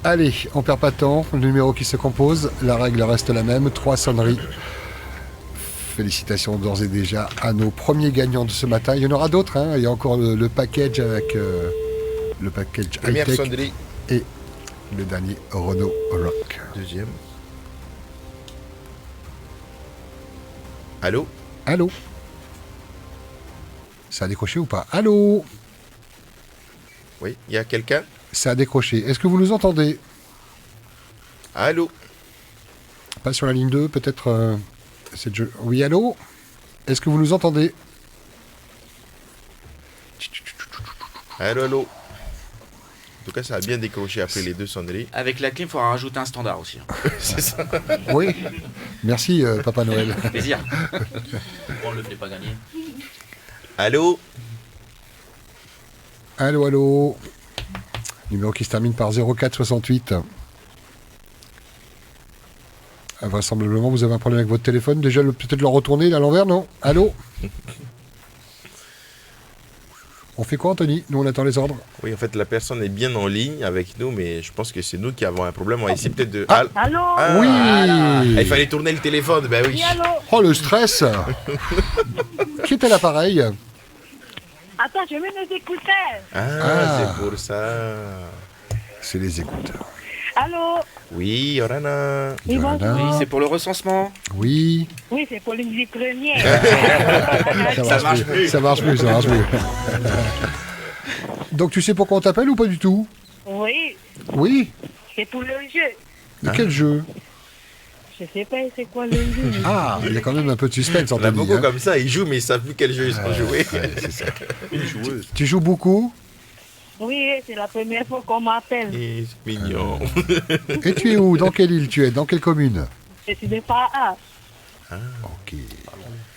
Allez, on perd pas de temps. Le numéro qui se compose, la règle reste la même. 3 sonneries. Félicitations d'ores et déjà à nos premiers gagnants de ce matin. Il y en aura d'autres. Hein. Il y a encore le package avec le package Première high-tech sonnerie, et le dernier Renault Rock. deuxième. Allô? Allô? Ça a décroché ou pas? Allô? Oui, il y a quelqu'un? Ça a décroché. Est-ce que vous nous entendez? Allô? Pas sur la ligne 2, peut-être... Oui, allô? Est-ce que vous nous entendez? Allô, allô? En tout cas, ça a bien décroché après les deux sonneries. Avec la clim, il faudra rajouter un standard aussi. Hein. C'est ça. Oui. Merci, Papa Noël. Plaisir. On ne le fait pas gagner. Allô? Allô, allô. Numéro qui se termine par 0468. Vraisemblablement, vous avez un problème avec votre téléphone. Déjà, peut-être le retourner à l'envers, non? Allô? On fait quoi, Anthony? Nous, on attend les ordres. Oui, en fait, la personne est bien en ligne avec nous, mais je pense que c'est nous qui avons un problème. On va essayer peut-être de... Ah. Allô? Ah, Oui. ah, il fallait tourner le téléphone, ben oui. Oui, allô? Oh, le stress. Qui est à l'appareil? Attends, je mets mes écouteurs. Ah, c'est pour ça. C'est les écouteurs. Allô? Oui, Yorana. Oui, Johanna. bonjour. Oui, c'est pour le recensement. Oui. Oui, c'est Polynésie Première. Ça marche plus. Ça marche plus, ça marche plus. Donc, tu sais pourquoi on t'appelle ou pas du tout? Oui, Oui. c'est pour le jeu. De quel jeu? Je sais pas c'est quoi le jeu. Ah, il y a quand même un peu de suspense, On a Anthony. beaucoup hein. comme ça, ils jouent, mais ils savent plus quel jeu ils sont joués. Ouais, c'est ça. Une joueuse. Tu joues beaucoup? Oui, c'est la première fois qu'on m'appelle. Et c'est mignon. Et tu es où? Dans quelle île tu es? Dans quelle commune? Je suis de Faa. Ok.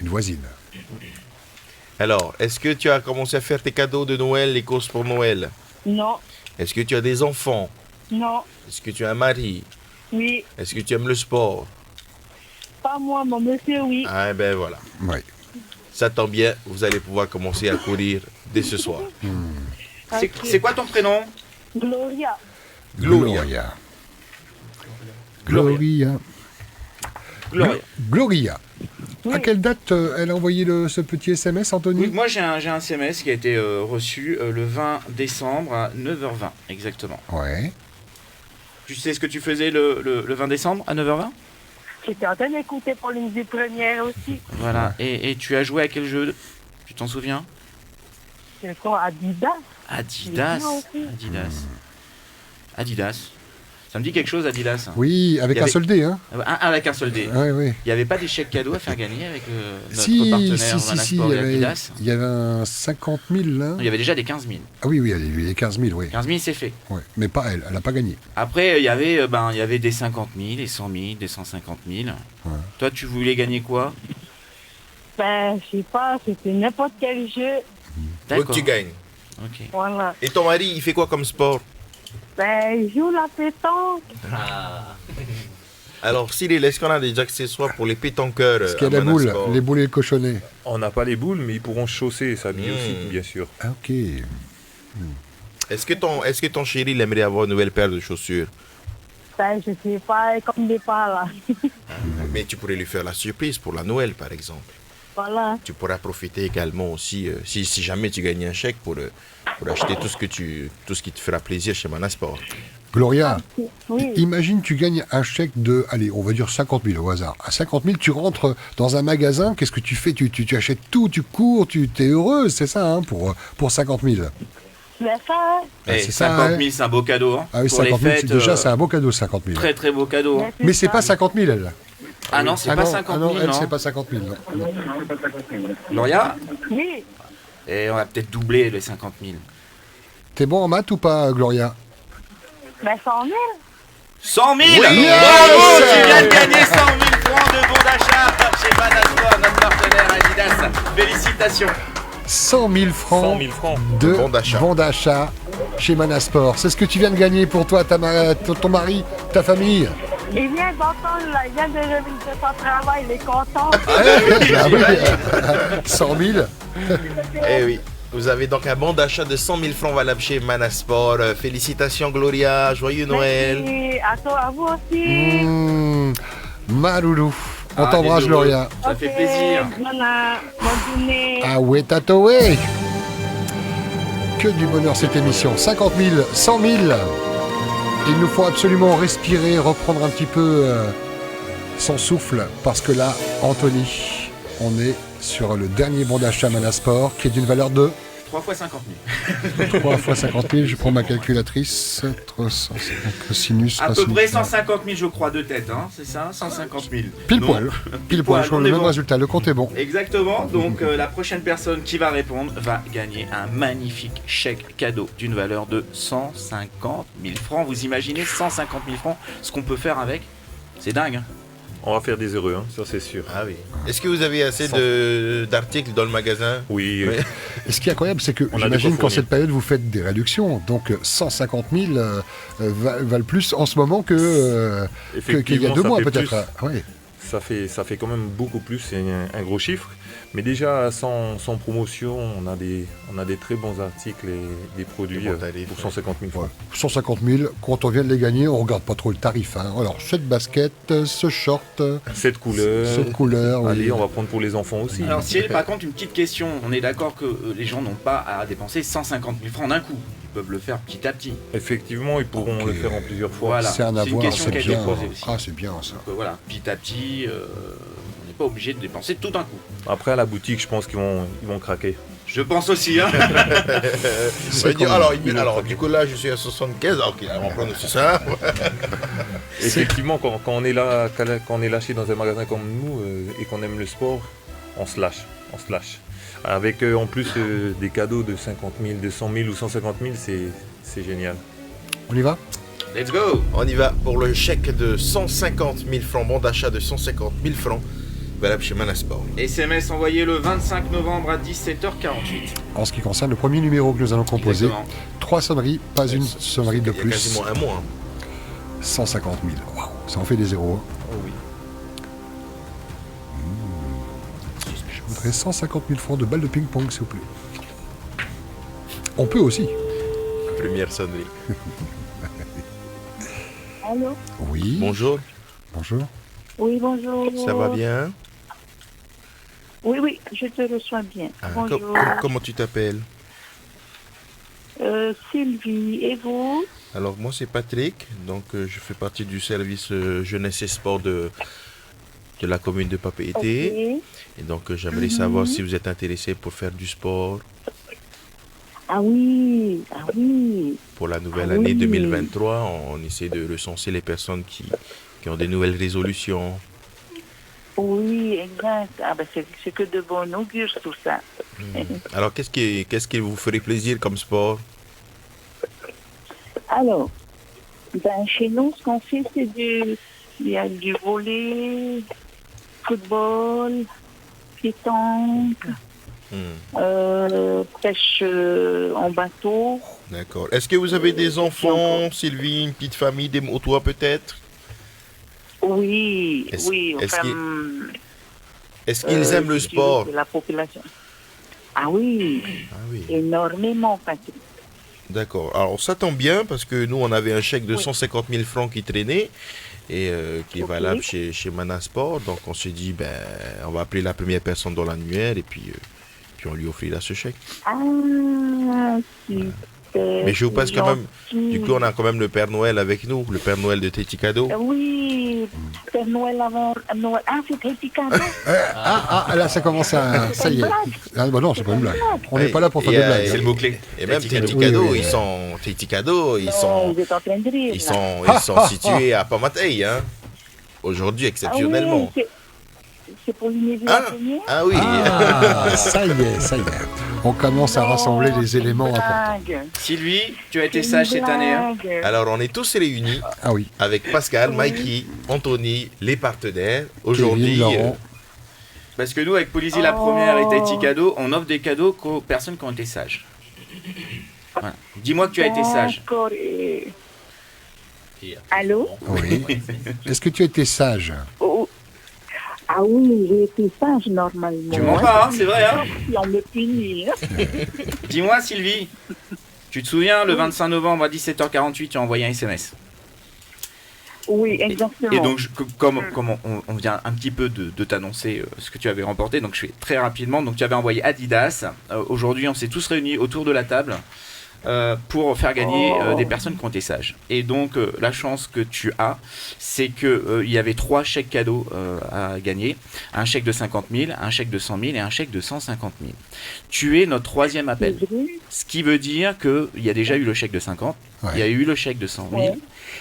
Une voisine. Alors, est-ce que tu as commencé à faire tes cadeaux de Noël, les courses pour Noël? Non, Est-ce que tu as des enfants? non, Est-ce que tu as un mari? oui. Est-ce que tu aimes le sport? Pas moi, mon monsieur, oui. Ah ben voilà. Oui. Ça tombe bien, vous allez pouvoir commencer à courir dès ce soir. C'est Ok. c'est quoi ton prénom? Gloria. Gloria. Gloria. Gloria. Gloria. Oui. À quelle date elle a envoyé ce petit SMS, Anthony? Oui, moi j'ai un SMS qui a été reçu le 20 décembre à 9h20 exactement. Ouais. Tu sais ce que tu faisais le 20 décembre à 9h20 ? J'étais en train d'écouter pour une des premières aussi. Voilà. Et tu as joué à quel jeu ? Tu t'en souviens ? C'est quoi, Adidas? Adidas. J'ai vu aussi. Adidas. Ça me dit quelque chose, Adidas. Oui, avec Il y un avait- seul dé, hein. Avec un seul dé. Oui, oui. Il n'y avait pas des chèques cadeaux à faire gagner avec notre Si, partenaire si, Manasport et Adidas ? il y avait un 50 000 là. Il y avait déjà des 15 000. Ah oui, oui, il y avait les 15 000, oui. 15 000, c'est fait. Ouais. Mais pas elle, elle n'a pas gagné. Après, il y avait des 50 000, des 100 000, des 150 000. Ouais. Toi, tu voulais gagner quoi ? Ben, je sais pas, c'était n'importe quel jeu. Donc tu gagnes. Ok. Voilà. Et ton mari, il fait quoi comme sport? Ben, je joue la pétanque. Alors, est-ce qu'on a des accessoires pour les pétanqueurs? Est-ce qu'il y a la boule, les boules et le cochonnet? On n'a pas les boules, mais ils pourront chausser et s'habiller aussi, bien sûr. Ah, ok. Est-ce que ton chéri il aimerait avoir une nouvelle paire de chaussures? Ben, je sais pas, comme des pas là. Mais tu pourrais lui faire la surprise pour la Noël, par exemple. Voilà. Tu pourras profiter également aussi, si jamais tu gagnes un chèque, pour acheter tout ce qui te fera plaisir chez Manasport. Gloria, Oui. imagine tu gagnes un chèque de, allez, on va dire 50 000 au hasard. À 50 000, tu rentres dans un magasin, qu'est-ce que tu fais? Tu achètes tout, tu cours, tu es heureuse, c'est ça, hein, pour 50 000. C'est ça. Et c'est ça, 50 ouais. 000, c'est un beau cadeau. Hein, Ah oui, pour les 50 000, fêtes, déjà, c'est un beau cadeau, 50 000. très très beau cadeau. Hein. Mais c'est pas 50 000, elle. Ah non, c'est pas 50 000, elle, non. c'est pas 50 000, non. Gloria, Oui. et on va peut-être doubler les 50 000. T'es bon en maths ou pas, Gloria? Ben, 100 000. 100 000 Oui, Bravo, yes tu viens de gagner 100 000 francs de bon d'achat chez Manasport, notre partenaire Adidas. Félicitations. 100 000 francs, 100 000 francs. de Bon d'achat. chez Manasport. C'est ce que tu viens de gagner pour toi, ton mari, ta famille. Il vient d'entendre, là, il vient de revenir de son travail, il est content. Ah oui, 100 000. Eh oui. Vous avez donc un bon d'achat de 100 000 francs valable chez Manasport. Félicitations Gloria, joyeux Noël. Merci. À toi, à vous aussi. Ma loulou. On Ah, t'embrasse, les heureux. Gloria. Ça fait plaisir. Bonne journée. Ah ouais, tatoué. Que du bonheur cette émission. 50 000, 100 000. Il nous faut absolument respirer, reprendre un petit peu son souffle. Parce que là, Anthony, on est sur le dernier bon d'achat Manasport qui est d'une valeur de 3 fois 50 000. 3 fois 50 000. Je prends ma calculatrice. 350 sinus. À peu racine. près 150 000, je crois, de tête, hein, c'est ça 150 000. Pile Donc, poil. Pile poil. Je trouve on le est même bon. résultat. Le compte est bon. Exactement, donc la prochaine personne qui va répondre va gagner un magnifique chèque cadeau d'une valeur de 150 000 francs. Vous imaginez 150 000 francs, ce qu'on peut faire avec? C'est dingue, hein. On va faire des heureux, hein, ça c'est sûr. Ah oui. Est-ce que vous avez assez d'articles dans le magasin? Oui, Oui. Et ce qui est incroyable, c'est que On a j'imagine de quoi qu'en fournir. cette période, vous faites des réductions. Donc 150 000 valent plus en ce moment qu'il y a effectivement, 2 ça mois fait peut-être. plus. Ouais. Ça fait quand même beaucoup plus, c'est un gros chiffre. Mais déjà, sans promotion, on a des très bons articles et des produits Des bons tarifs, pour ouais. 150 000 francs. 150 000, quand on vient de les gagner, on regarde pas trop le tarif. Hein. Alors, cette basket, ce short, Cette couleur. cette couleur. oui. Allez, on va prendre pour les enfants aussi. Alors Cyril, par contre, une petite question. On est d'accord que les gens n'ont pas à dépenser 150 000 francs d'un coup. Ils peuvent le faire petit à petit. Effectivement, ils pourront Ok. le faire en plusieurs fois. Voilà. C'est un C'est une avoir, question c'est qui a été bien. posée aussi. Ah, c'est bien ça. Donc voilà, petit à petit, on n'est pas obligé de dépenser tout d'un coup. Après, à la boutique, je pense qu'ils vont craquer. Je pense aussi, hein. C'est Du quand coup là je suis à 75, ok, on va prendre aussi ça. Effectivement, quand on est là, quand on est lâché dans un magasin comme nous et qu'on aime le sport, on se lâche. Avec en plus des cadeaux de 50 000, de 100 000 ou 150 000, c'est génial. On y va? Let's go. On y va pour le chèque de 150 000 francs, bon d'achat de 150 000 francs, valable chez Manasport. SMS envoyé le 25 novembre à 17h48. En ce qui concerne le premier numéro que nous allons composer, Exactement. 3 sonneries, pas une sonnerie de Il y a plus. quasiment un mois. 150 000. Waouh, ça en fait des zéros. Hein. Oh oui. Je voudrais 150 000 francs de balles de ping-pong, s'il vous plaît. On peut aussi. Première sonnerie. Allô? Oui. Bonjour, Bonjour. Oui, bonjour. ça va bien? Oui, je te reçois bien. Ah, Bonjour. comment tu t'appelles? Sylvie, et vous? Alors moi c'est Patrick, donc je fais partie du service jeunesse et sport de la commune de Papeete. Ok. Et donc j'aimerais savoir si vous êtes intéressé pour faire du sport Ah oui, ah oui. pour la nouvelle Ah année oui. 2023. On essaie de recenser les personnes qui ont des nouvelles résolutions. Oui, exact. Ah ben c'est que de bon augure tout ça. Alors qu'est-ce qui vous ferait plaisir comme sport? Alors, ben chez nous, ce qu'on fait, il y a du volley, football, pétanque, pêche en bateau. D'accord. Est-ce que vous avez des enfants, Sylvie, une petite famille, des toi peut-être? Oui, Est-ce- oui. est-ce Enfin, Est-ce qu'ils aiment le si tu veux, sport? de la population. Ah oui, Ah oui. énormément, Patrick. D'accord. Alors ça tombe bien parce que nous on avait un chèque de 150 000 francs qui traînait et qui est valable chez Manasport. Donc on s'est dit on va appeler la première personne dans l'annuaire et puis on lui offrira ce chèque. Ah, super. Mais je vous passe quand même. gentil. Du coup on a quand même le Père Noël avec nous, le Père Noël de Teti Cadeau. Oui, Père Noël avant Noël. Ah, c'est Teti Cadeau. Là, ça commence à. Ça y est. Ah, bah non, c'est pas une blague. On n'est Oui. pas là pour faire Et, des blagues. C'est le mot-clé. Et même Teti Cadeau. Teti Cadeau, Oui, oui. Teti Cadeau, ils Non, sont vous êtes en train de rire. ils sont situés à Pamatei, hein. Aujourd'hui exceptionnellement. Ah oui, c'est pour Polynésie la première. Ah oui. Ah, ça y est, ça y est. On commence à Non, rassembler les c'est une éléments importants. blague. Sylvie, tu as été C'est une sage cette année. Hein. blague. Alors on est tous réunis Ah oui. avec Pascal, Oui. Mikey, Anthony, les partenaires. Aujourd'hui, Kevin, Laurent. Parce que nous, avec Polysie la première et Tahiti Cadeau, on offre des cadeaux aux personnes qui ont été sages. Voilà. Dis-moi que tu as été sage. D'accord. Allô? Oui. Est-ce que tu as été sage? Oh. Ah oui, j'ai été sage normalement. Tu mens pas, hein, c'est vrai. Hein. Si on me punit. Dis-moi, Sylvie, tu te souviens, le 25 novembre à 17h48, tu as envoyé un SMS. Oui, exactement. Et donc, comme on vient un petit peu de t'annoncer ce que tu avais remporté, donc je fais très rapidement. Donc, tu avais envoyé Adidas. Aujourd'hui, on s'est tous réunis autour de la table pour faire gagner des personnes qui ont été sages. Et donc, la chance que tu as, c'est que il y avait 3 chèques cadeaux à gagner. Un chèque de 50 000, un chèque de 100 000 et un chèque de 150 000. Tu es notre 3e appel. C'est vrai? Ce qui veut dire qu'il y a déjà eu le chèque de 50, Ouais. il y a eu le chèque de 100 000. Ouais.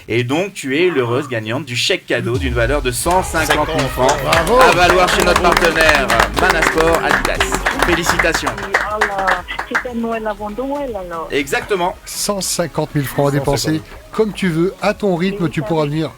Et donc, tu es l'heureuse gagnante du chèque cadeau d'une valeur de 150 000 francs Bravo. à valoir chez notre partenaire Manasport Adidas. Félicitations. Oh là, c'est un Noël avant Noël alors. Exactement. 150 000 francs à dépenser comme tu veux, à ton rythme, tu pourras venir.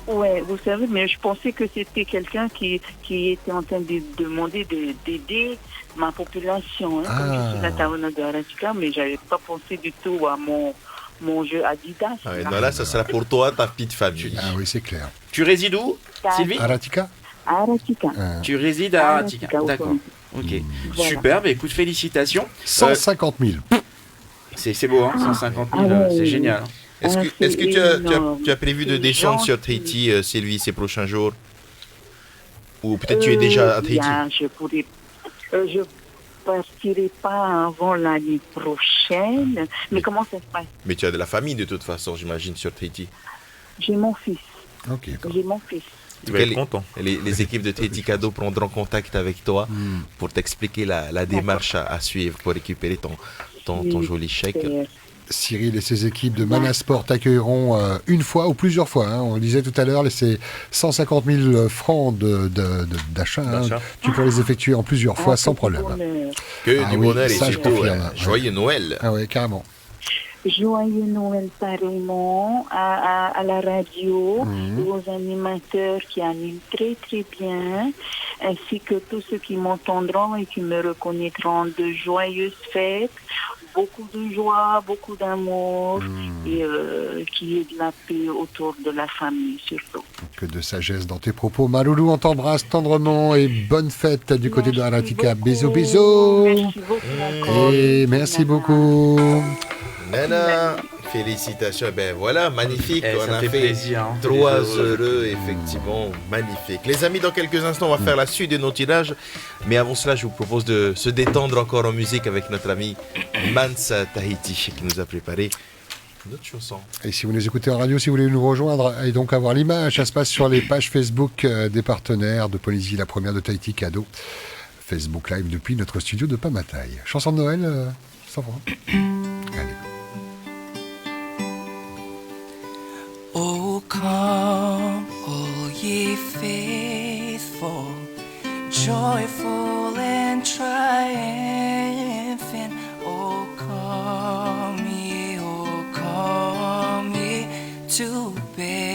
Ouais, vous savez, mais je pensais que c'était quelqu'un qui était en train de demander d'aider ma population. Hein, comme je suis la Tawana de Aratika, mais j'avais pas pensé du tout à mon jeu Adidas. Ah ouais, non, là, ça sera pour toi, ta petite famille. Ah oui, c'est clair. Tu résides où, Sylvie? Aratika? Aratika. Tu résides à Aratika. D'accord. Ok. Voilà. Super. Bah, écoute, félicitations. 150 000. C'est beau, hein, 150 000. Ah ouais. C'est génial. Est-ce que, Ah, est-ce que c'est tu as prévu de c'est descendre sur gentil. Tahiti, Sylvie, ces prochains jours? Ou peut-être tu es déjà à Tahiti? Bien, je partirai pas avant l'année prochaine. Mais comment ça se passe? Mais tu as de la famille de toute façon, j'imagine, sur Tahiti. J'ai mon fils. Ok, d'accord. J'ai mon fils. Tu vas être content. Les équipes de Tahiti Cadeau prendront contact avec toi pour t'expliquer la démarche à suivre pour récupérer ton joli chèque. Cyril et ses équipes de Manasport t'accueilleront une fois ou plusieurs fois. Hein. On le disait tout à l'heure, c'est 150 000 francs d'achat. Hein. D'achat. Tu peux les effectuer en plusieurs fois sans problème. Que Ah du oui, bonheur et ça, je surtout confirme, ouais. joyeux Noël. Ah ouais, carrément. Joyeux Noël pareillement à la radio, aux animateurs qui animent très très bien, ainsi que tous ceux qui m'entendront et qui me reconnaîtront. De joyeuses fêtes, beaucoup de joie, beaucoup d'amour et qu'il y ait de la paix autour de la famille surtout. Que de sagesse dans tes propos. Maloulou, on t'embrasse tendrement et bonne fête du côté de Aratika. Bisous, bisous. Merci beaucoup encore. Et merci beaucoup. Nana, félicitations. Ben voilà, magnifique. Eh, On ça a fait fait plaisir, hein. 3 heureux, effectivement, magnifique. Les amis, dans quelques instants, on va faire la suite de nos tirages. Mais avant cela, je vous propose de se détendre encore en musique avec notre ami Mans Tahiti qui nous a préparé notre chanson. Et si vous nous écoutez en radio, si vous voulez nous rejoindre et donc avoir l'image, ça se passe sur les pages Facebook des partenaires de Polynésie la première, de Tahiti Cadeau. Facebook Live depuis notre studio de Pamatai. Chanson de Noël, Safran. Allez. Oh, come, all ye faithful, joyful and triumphant. Oh, come ye to Bethlehem.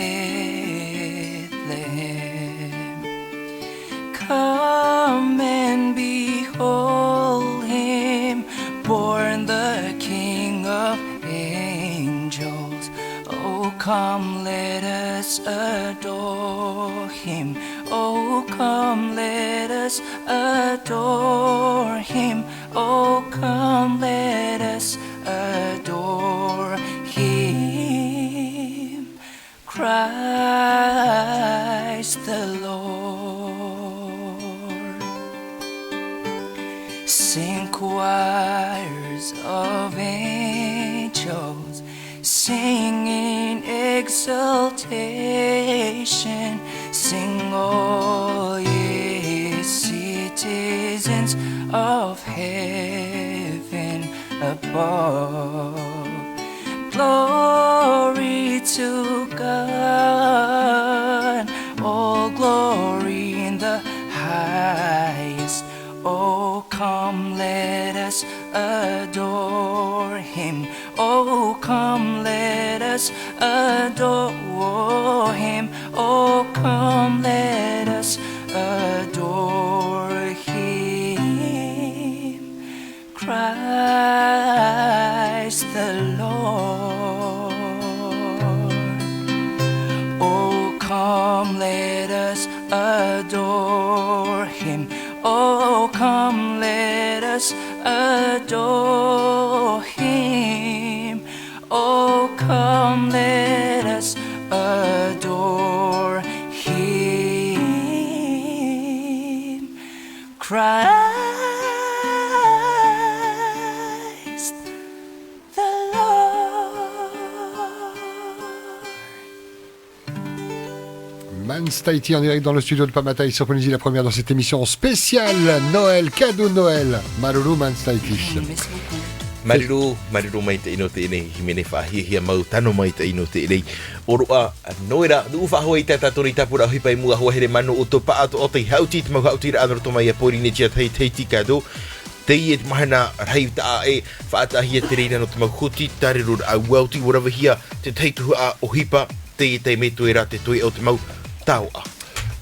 Come and behold him, born the King of angels. Oh, come, let us adore him. Oh, come, let us adore him. Oh, come, let us adore him. Christ the Lord. Sing choirs of angels, sing in exultation, sing all ye citizens of heaven above. Glory to God, all glory in the highest. Oh, come, let us adore him. Oh, come, let us adore him. Oh, come, let us adore him. Christ the Lord. Oh, come, let us adore him. Oh, come, let us adore him. Oh, come, let us adore him. Christ the Lord. Mans Tahiti en direct dans le studio de Pamatai sur Polynésie la première dans cette émission spéciale Noël, cadeau de Noël. Maruru Mans Tahiti. Merci beaucoup. Mariro mai te ino te nei himene whahihia mau tano mai te ino te nei. Oroa noera du whahoi tata tori tapura hipai mua hoa here manu o to paato o te hauti te mau hauti ra anro to mai a Polynesia Tahiti Cadeau. Te i et mahana rei ta e whaatahia te reina no te mau huti tariru a wauti warawa hia te teituhu a o hipa te i te metu e ra te tui o te mau tau a.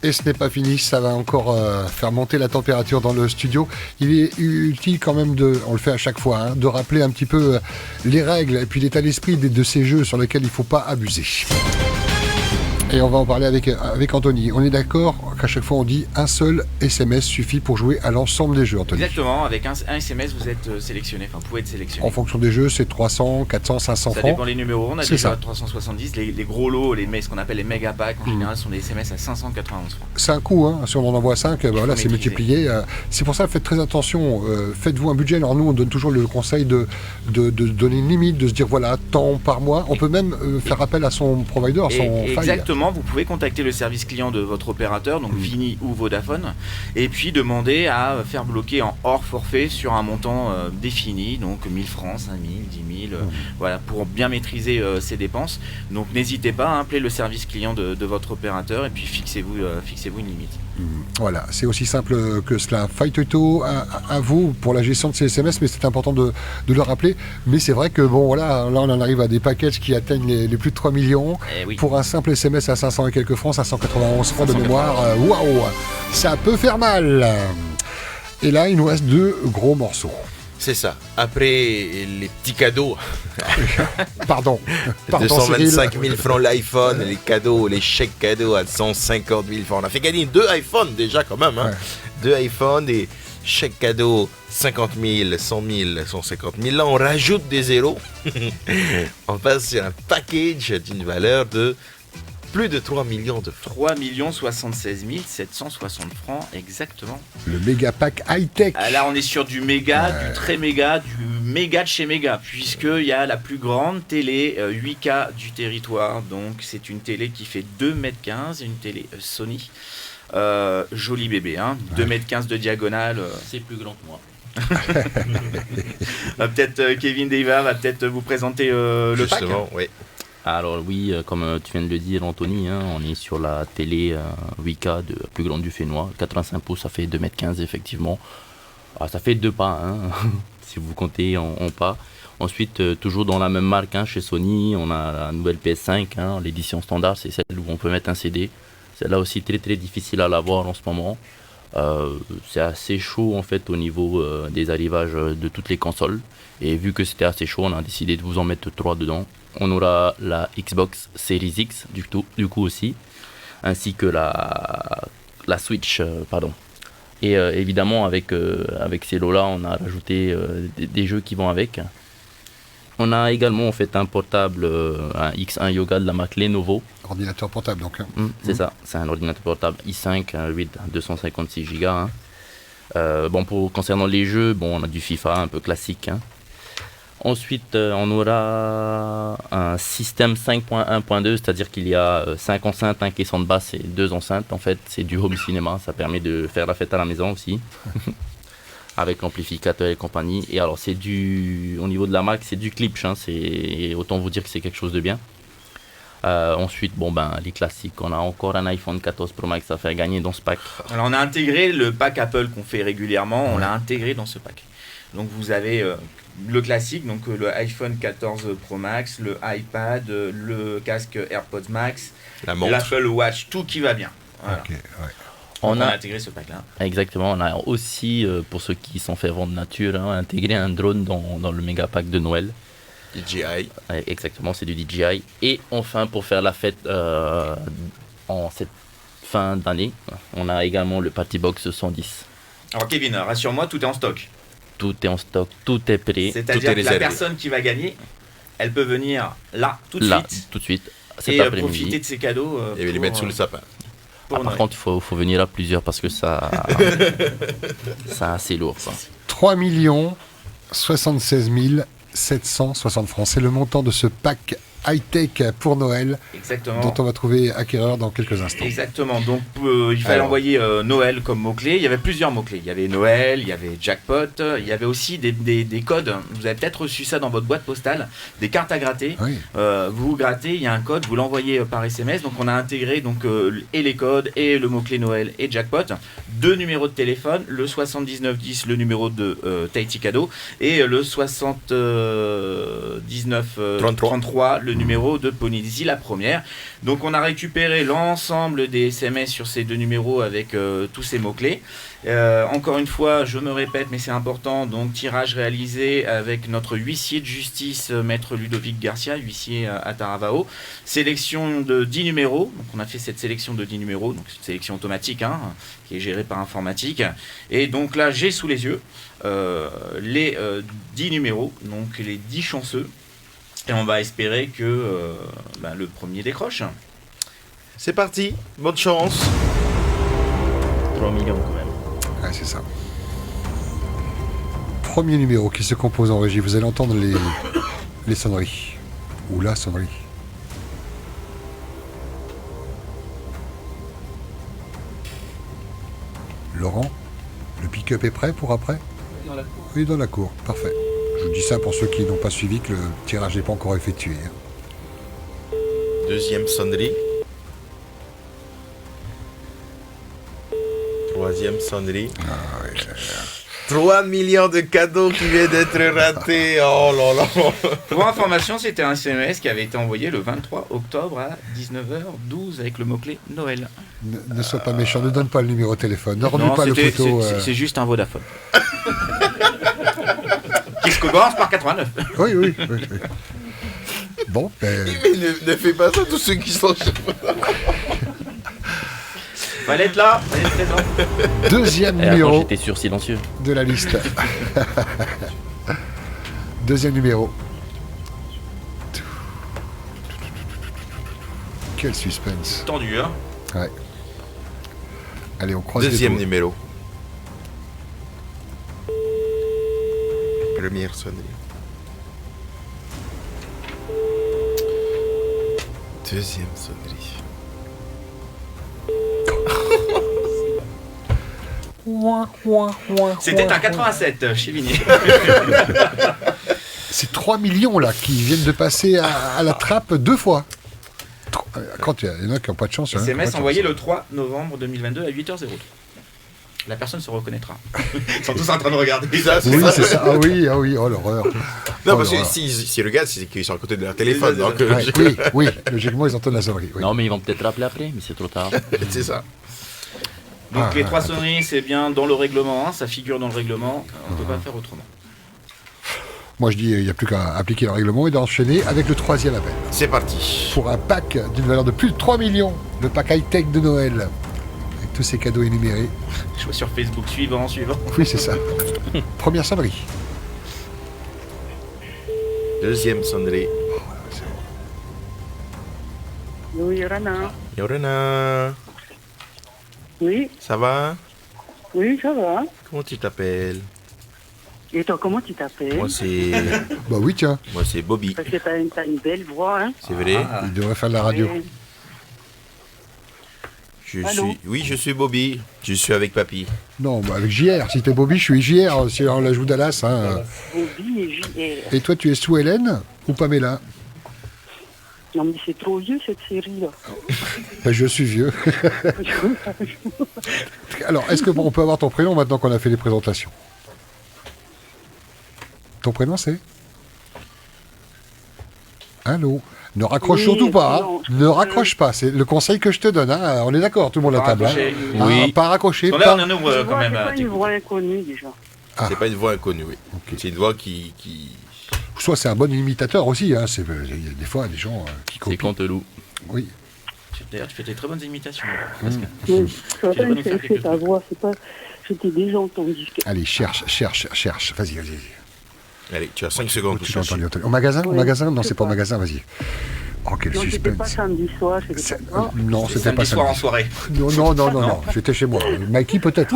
Et ce n'est pas fini, ça va encore faire monter la température dans le studio. Il est utile quand même, on le fait à chaque fois, hein, de rappeler un petit peu les règles et puis l'état d'esprit de ces jeux sur lesquels il ne faut pas abuser. Et on va en parler avec Anthony. On est d'accord qu'à chaque fois on dit un seul SMS suffit pour jouer à l'ensemble des jeux, Anthony. Exactement, avec un SMS vous êtes sélectionné, enfin vous pouvez être sélectionné. En fonction des jeux, c'est 300, 400, 500 francs. Ça dépend les numéros, on a c'est déjà ça. 370, les gros lots, ce qu'on appelle les méga packs en général sont des SMS à 591 francs. C'est un coût, hein. Si on en envoie 5, voilà, c'est multiplié. C'est pour ça, faites très attention, faites-vous un budget. Alors nous, on donne toujours le conseil de donner une limite, de se dire voilà, tant par mois. On peut même faire appel à son provider, à son faille. Exactement, vous pouvez contacter le service client de votre opérateur, donc Vini ou Vodafone, et puis demander à faire bloquer en hors forfait sur un montant défini, donc 1000 francs, 5000, 10 000, voilà, pour bien maîtriser ses dépenses. Donc n'hésitez pas à appeler le service client de votre opérateur et puis fixez-vous une limite. Voilà, c'est aussi simple que cela. Faitoto à vous pour la gestion de ces SMS, mais c'est important de le rappeler. Mais c'est vrai que bon, voilà, là on en arrive à des packages qui atteignent les plus de 3 millions. Oui. Pour un simple SMS à 500 et quelques francs, 591 francs de mémoire. Waouh, ça peut faire mal. Et là, il nous reste 2 gros morceaux. C'est ça. Après les petits cadeaux. Pardon 225 000 francs l'iPhone, les cadeaux, les chèques cadeaux à 150 000 francs. On a fait gagner 2 iPhones déjà quand même. Hein. Ouais. 2 iPhones et chèques cadeaux 50 000, 100 000, 150 000. Là, on rajoute des zéros. On passe sur un package d'une valeur de plus de 3 millions de francs. 3 76 760 francs exactement. Le méga pack high-tech. Là on est sur du méga, du très méga, du méga de chez méga, puisqu'il y a la plus grande télé 8K du territoire. Donc c'est une télé qui fait 2,15 m, une télé Sony. Joli bébé, hein, 2,15 m de diagonale. C'est plus grand que moi. Peut-être Kevin Deva va peut-être vous présenter le pack. Justement, oui. Alors oui, comme tu viens de le dire Anthony, hein, on est sur la télé 8K de plus grande du Fénois. 85 pouces, ça fait 2,15 m effectivement. Ça fait 2 pas, hein, si vous comptez en pas. Ensuite, toujours dans la même marque, hein, chez Sony, on a la nouvelle PS5, hein, l'édition standard, c'est celle où on peut mettre un CD. Celle-là aussi très très difficile à l'avoir en ce moment. C'est assez chaud en fait au niveau des arrivages de toutes les consoles. Et vu que c'était assez chaud, on a décidé de vous en mettre 3 dedans. On aura la Xbox Series X du coup aussi, ainsi que la Switch, pardon. Et évidemment avec ces lots-là, on a rajouté des jeux qui vont avec. On a également en fait un portable, un X1 Yoga de la marque Lenovo. Ordinateur portable donc. C'est ça, c'est un ordinateur portable i5, un 8 256 Go. Hein. Concernant les jeux, on a du FIFA un peu classique. Hein. Ensuite, on aura un système 5.1.2, c'est-à-dire qu'il y a 5 enceintes, un caisson de basse et 2 enceintes. En fait, c'est du home cinéma, ça permet de faire la fête à la maison aussi. Avec l'amplificateur et compagnie. Et alors, au niveau de la marque, c'est du Klipsch, hein, autant vous dire que c'est quelque chose de bien. Ensuite, les classiques, on a encore un iPhone 14 Pro Max à faire gagner dans ce pack. Alors, on a intégré le pack Apple qu'on fait régulièrement, on l'a intégré dans ce pack. Donc, vous avez le classique, donc le iPhone 14 Pro Max, le iPad, le casque AirPods Max, l'Apple Watch, tout qui va bien. Voilà. Okay, ouais. On a intégré ce pack-là. Exactement, on a aussi, pour ceux qui sont fait vendre nature, hein, intégré un drone dans le méga pack de Noël. DJI. Exactement, c'est du DJI. Et enfin, pour faire la fête en cette fin d'année, on a également le Party Box 110. Alors Kevin, rassure-moi, tout est en stock. Tout est en stock, tout est prêt. C'est-à-dire que la personne qui va gagner, elle peut venir là, tout de suite. Cet et après-midi. Profiter de ses cadeaux. Et les mettre sous le sapin. Par contre, il faut venir à plusieurs parce que ça c'est assez lourd. Quoi. 3 76 760 francs. C'est le montant de ce pack high-tech pour Noël. Exactement. Dont on va trouver acquéreur dans quelques instants. Exactement. Donc, il fallait envoyer Noël comme mot-clé. Il y avait plusieurs mots-clés. Il y avait Noël, il y avait jackpot, il y avait aussi des codes. Vous avez peut-être reçu ça dans votre boîte postale, des cartes à gratter. Oui. Vous grattez, il y a un code, vous l'envoyez par SMS. Donc, on a intégré et les codes, et le mot-clé Noël et jackpot. 2 numéros de téléphone, le 7910, le numéro de Tahiti Cadeau, et le 7933, le numéro de Polynésie la première. Donc on a récupéré l'ensemble des SMS sur ces 2 numéros avec tous ces mots-clés. Encore une fois, je me répète, mais c'est important, donc tirage réalisé avec notre huissier de justice, maître Ludovic Garcia, huissier à Taravao. Sélection de 10 numéros, donc on a fait cette sélection de 10 numéros, donc c'est une sélection automatique, hein, qui est gérée par informatique. Et donc là, j'ai sous les yeux les 10 numéros, donc les 10 chanceux. Et on va espérer que le premier décroche. C'est parti, bonne chance. 3 millions quand même. Ouais, c'est ça. Premier numéro qui se compose en régie. Vous allez entendre les sonneries. Ou la sonnerie. Laurent, le pick-up est prêt pour après ? Dans la cour. Oui, dans la cour. Parfait. Je vous dis ça pour ceux qui n'ont pas suivi que le tirage n'est pas encore effectué. Deuxième sonnerie. Troisième sonnerie. 3 millions de cadeaux qui viennent d'être ratés. Oh là là. Pour information, c'était un SMS qui avait été envoyé le 23 octobre à 19h12 avec le mot-clé Noël. Ne sois pas méchant, ne donne pas le numéro de téléphone. Ne remets pas le photo. C'est juste un Vodafone. Qui se commence par 89. Oui. Bon, Mais ne fais pas ça, tous ceux qui sont chez moi. Fallait être là, fallait être présent. deuxième Et attends, numéro j'étais sur silencieux. de la liste. Deuxième numéro. Quel suspense. Tendu, hein. Ouais. Allez, on croise les Deuxième doigts. numéro. Première sonnerie. Deuxième sonnerie. C'était un 87 chez Vigny. C'est 3 millions là qui viennent de passer à la trappe 2 fois. Quand il y en a qui n'ont pas de chance. SMS envoyé le 3 novembre 2022 à 8h03. La personne se reconnaîtra. Ils sont tous en train de regarder ça. Oui, c'est ça. Ah oui, oh l'horreur. Non, parce que s'ils regardent, c'est qu'ils sont à côté de leur téléphone. Donc, oui, logiquement, ils entendent la sonnerie. Oui. Non, mais ils vont peut-être rappeler après, mais c'est trop tard. c'est ça. Donc les 3 sonneries, c'est bien dans le règlement, hein, ça figure dans le règlement. On ne peut pas faire autrement. Moi, je dis, il n'y a plus qu'à appliquer le règlement et d'enchaîner avec le 3e appel. C'est parti. Pour un pack d'une valeur de plus de 3 millions, le pack high-tech de Noël, avec tous ces cadeaux énumérés. Je vois sur Facebook, suivant. Oui, c'est ça. Première sonnerie. Deuxième sonnerie. Oui, Yorana. Yorana, Oui, ça va? oui, ça va. Comment tu t'appelles? Et toi, comment tu t'appelles? Moi, c'est Bah oui, tiens, Bobby. Parce que t'as une belle voix, hein. C'est vrai? il devrait faire de la radio. Et- Allô? Je suis Bobby. Je suis avec papy. Non, bah avec JR. Si t'es Bobby, je suis JR. Si on l'ajoute Dallas. Hein. Bobby et JR. Et toi, tu es Sue Hélène ou Pamela? Non, mais c'est trop vieux cette série-là. Ben, je suis vieux. Alors, est-ce qu'on peut avoir ton prénom maintenant qu'on a fait les présentations? Ton prénom, c'est? Allô? Ne raccroche Oui, surtout pas. Hein. non, Ne raccroche pas. C'est le conseil que je te donne. Hein. On est d'accord, tout le monde à Pas table. Hein. raccrocher. Oui. Pas raccrocher. Là, on Pas... en ouvre quand même. C'est pas une t'écoutes. voix inconnue déjà. Ah. C'est pas une voix inconnue, oui. C'est une voix qui... Soit c'est un bon imitateur aussi. Hein. Il y a des fois des gens qui C'est copient. Canteloup. Oui. D'ailleurs, tu fais des très bonnes imitations. Oui, Tu c'est vas pas nous une faire fait quelque ta chose. voix, c'est pas. Je t'ai déjà entendu. Allez, cherche. Vas-y. Allez, tu as 5 secondes pour Tu l'as chercher. entendu. Au magasin? Au Oui, magasin? Non, je c'est pas au sais pas. magasin, vas-y. Oh, quel Non, c'était pas suspense. samedi soir, c'était C'est- pas. Non, C'est c'était pas samedi soir en samedi. soirée. Non, j'étais chez moi. Mikey, peut-être.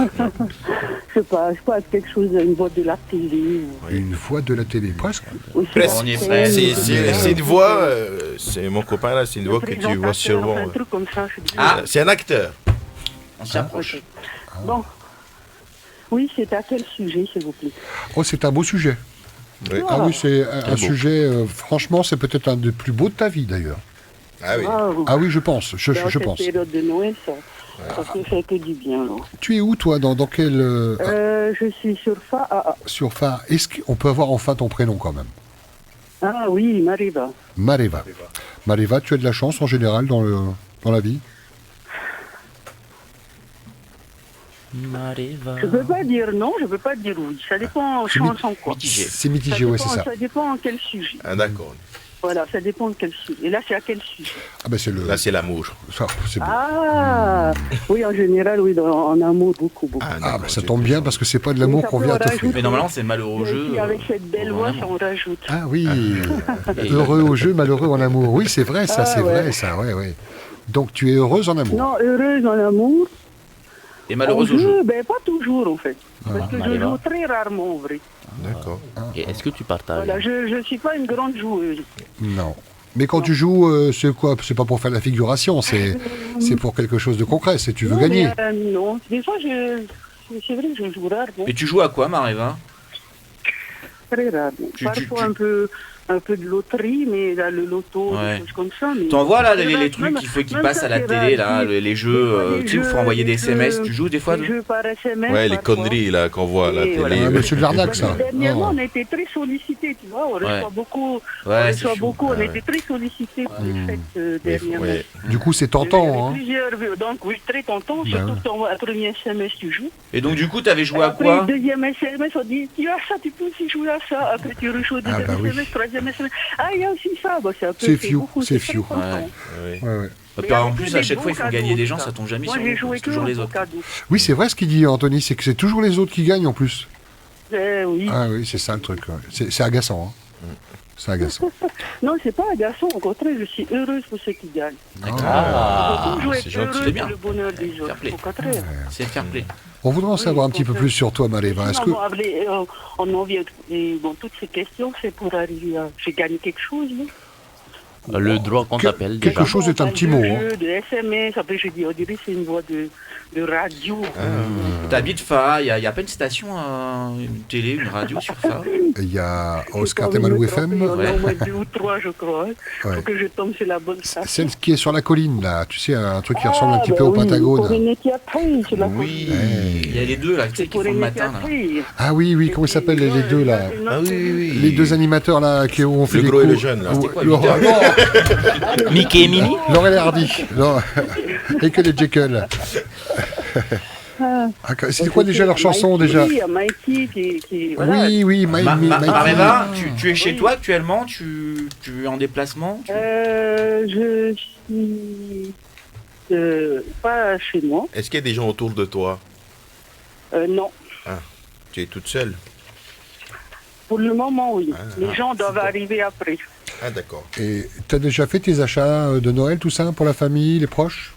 Je sais pas, quelque chose, une voix de la télé. Une voix de la télé, presque. Ou Presque. On y est c'est- presque. C'est une voix... c'est mon copain là, c'est une le voix que tu vois présentateur, sûrement. Un truc comme ça, je dis. Ah. C'est un acteur. On s'y approche. Bon. Oui, c'est à quel sujet, s'il vous plaît? Oh, c'est un beau sujet. Oui. Ah oui, c'est un beau. sujet, franchement, c'est peut-être un des plus beaux de ta vie, d'ailleurs. Ah oui. Ah oui, je pense. Je Dans cette pense. période de Noël, ça te fait que du bien, alors. Tu es où, toi? Dans quel... Je suis sur FAA. sur Phare. Est-ce qu'on peut avoir enfin ton prénom, quand même? Ah oui, Mariva. Mareva. Mareva, tu as de la chance, en général, dans la vie? Mareva. Je peux pas dire non, je peux pas dire oui. Ça dépend en C'est chanson, quoi. Mitigé. C'est mitigé, oui, c'est ça. Ça dépend en quel sujet. Ah d'accord. Voilà, ça dépend de quel sujet. Et là, c'est à quel sujet? Ah ben, c'est le... Là, c'est l'amour. Ça, c'est beau. Ah oui, en général, oui, en amour, beaucoup. Ah, d'accord, ben, ça c'est tombe bien, parce que c'est pas de l'amour Oui, ça qu'on peut vient en t'offrir. rajouter. Mais normalement, c'est malheureux au Et jeu. puis, avec cette belle voix, ça vraiment. on rajoute. Ah oui, heureux au jeu, malheureux en amour. Oui, c'est vrai, ça, Ah, c'est ouais. vrai, ça, ouais. Donc, tu es heureuse en amour. Non, heureuse en amour. Et malheureuse au En jeu. Ben, pas toujours, en fait. Parce que je Mariva. joue très rarement, en vrai. D'accord. Et est-ce que tu partages Voilà, je suis pas une grande joueuse. Non. Mais quand tu joues, c'est quoi? C'est pas pour faire la figuration, c'est pour quelque chose de concret, c'est tu veux Non, gagner. mais, non, des fois, c'est vrai que je joue rarement. Et tu joues à quoi, Mariva? Très rarement. Parfois un peu de loterie, mais là, le loto, Ouais. des choses comme ça. Mais T'envoies là c'est les rare. trucs Même- qu'il faut qu'ils même passent ça, à la c'est télé, rare. là, les jeux, tu sais, où il faut envoyer des SMS. Tu joues des fois? Des jeux par SMS. Ouais, les parfois. conneries là qu'on voit à la Et télé. voilà. Ah, mais c'est de l'arnaque, Parce ça. que dernièrement, Non. on a été très sollicités, tu vois. On reçoit beaucoup. On Ouais, c'est reçoit chaud. beaucoup. On Ah a été très sollicités pour les fêtes Mais, dernièrement. ouais. Du coup, c'est Il y tentant, avait hein. plusieurs, donc oui, très tentant. Ben Surtout ouais. que tu envoies un premier SMS, tu joues. Et donc, du coup, t'avais joué à Après, quoi? deuxième SMS, on dit, tu as ça, tu peux aussi jouer à ça. Après, tu rejoues Ah, deuxième bah oui. SMS, troisième SMS. Ah, il y a aussi ça. Bah, c'est un peu. C'est fiou, beaucoup, c'est très fiou. tentant. Ouais. Ouais. Ouais. Puis Mais en avec plus, des à chaque bons fois, il faut cadeaux, gagner des gens, ça. ça tombe jamais Moi, sur j'ai nous. joué C'est que toujours les aux autres. cadeaux. Oui, c'est vrai ce qu'il dit, Anthony, c'est que c'est toujours les autres qui gagnent en plus. Oui. Ah oui, c'est ça le truc. Ouais. C'est agaçant, hein. C'est agaçant. Non, c'est pas agaçant. Au contraire, je suis heureuse pour ceux qui gagnent. Ah, Toujours c'est être gentil, heureux c'est bien. pour le bonheur des Fair autres. play. Au contraire. C'est fair play. On voudrait en savoir un petit peu plus sur toi, Mareva. Est-ce que... On en vient, toutes ces questions, c'est pour arriver à... J'ai gagné quelque chose, là. Le droit qu'on t'appelle déjà. Quelque chose est un petit mot. De SMS, après je dis, on dirait que c'est une voix de radio. T'habites Fa, il y a pas une station, une télé, une radio sur Fa. Il y a Oscar Temalou FM. Il y en a au moins 2 ou 3, je crois. Ouais. Faut que je tombe sur la bonne station. Celle qui est sur la colline, là. Tu sais, un truc qui ressemble un petit peu au Pentagone. Pour une étiaterie, sur la Oui. Il y a les deux là, tu sais, qui font le matin là. Ah oui, comment ils s'appellent les deux, là? Ah oui. Les deux animateurs, là, qui ont fait Le des gros et le coups. jeune, là. Ou- C'était quoi, Laurent- Mickey et Minnie. Laurel et Hardy. Non. Et que les Jekyll. C'était quoi déjà leur chanson, déjà? Oui, Mikey qui voilà. Oui, Mikey. Mareva, tu es chez toi actuellement, tu es en déplacement Je suis pas chez moi. Est-ce qu'il y a des gens autour de toi? Non. Tu es toute seule? Pour le moment, oui. Ah, Les gens doivent arriver après. Ah d'accord. Et t'as déjà fait tes achats de Noël, tout ça, pour la famille, les proches?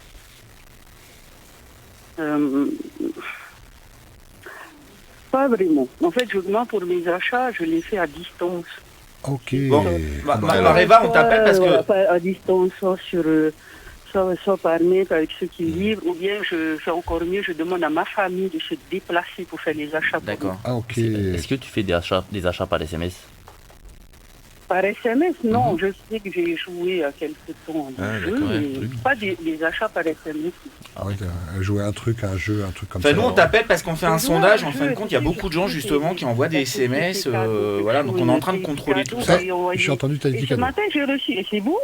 Pas vraiment. En fait, moi, pour mes achats, je les fais à distance. Ok. Bon, Mareva, on t'appelle parce que... Pas à distance, soit par mail avec ceux qui livrent, ou bien je fais encore mieux, je demande à ma famille de se déplacer pour faire les achats. D'accord. Ah, ok. Est-ce que tu fais des achats par SMS? Par SMS, non. Je sais que j'ai joué à quelque temps Ah, de jeu, d'accord, mais pas des achats par SMS. Ah ouais, jouer un truc comme Enfin, ça. nous on t'appelle parce qu'on fait un C'est sondage, un en jeu, fin de compte il y a beaucoup de gens justement qui envoient des SMS, voilà, donc on est en train de contrôler tout ça. J'ai entendu ta Et ce matin j'ai reçu, et c'est beau,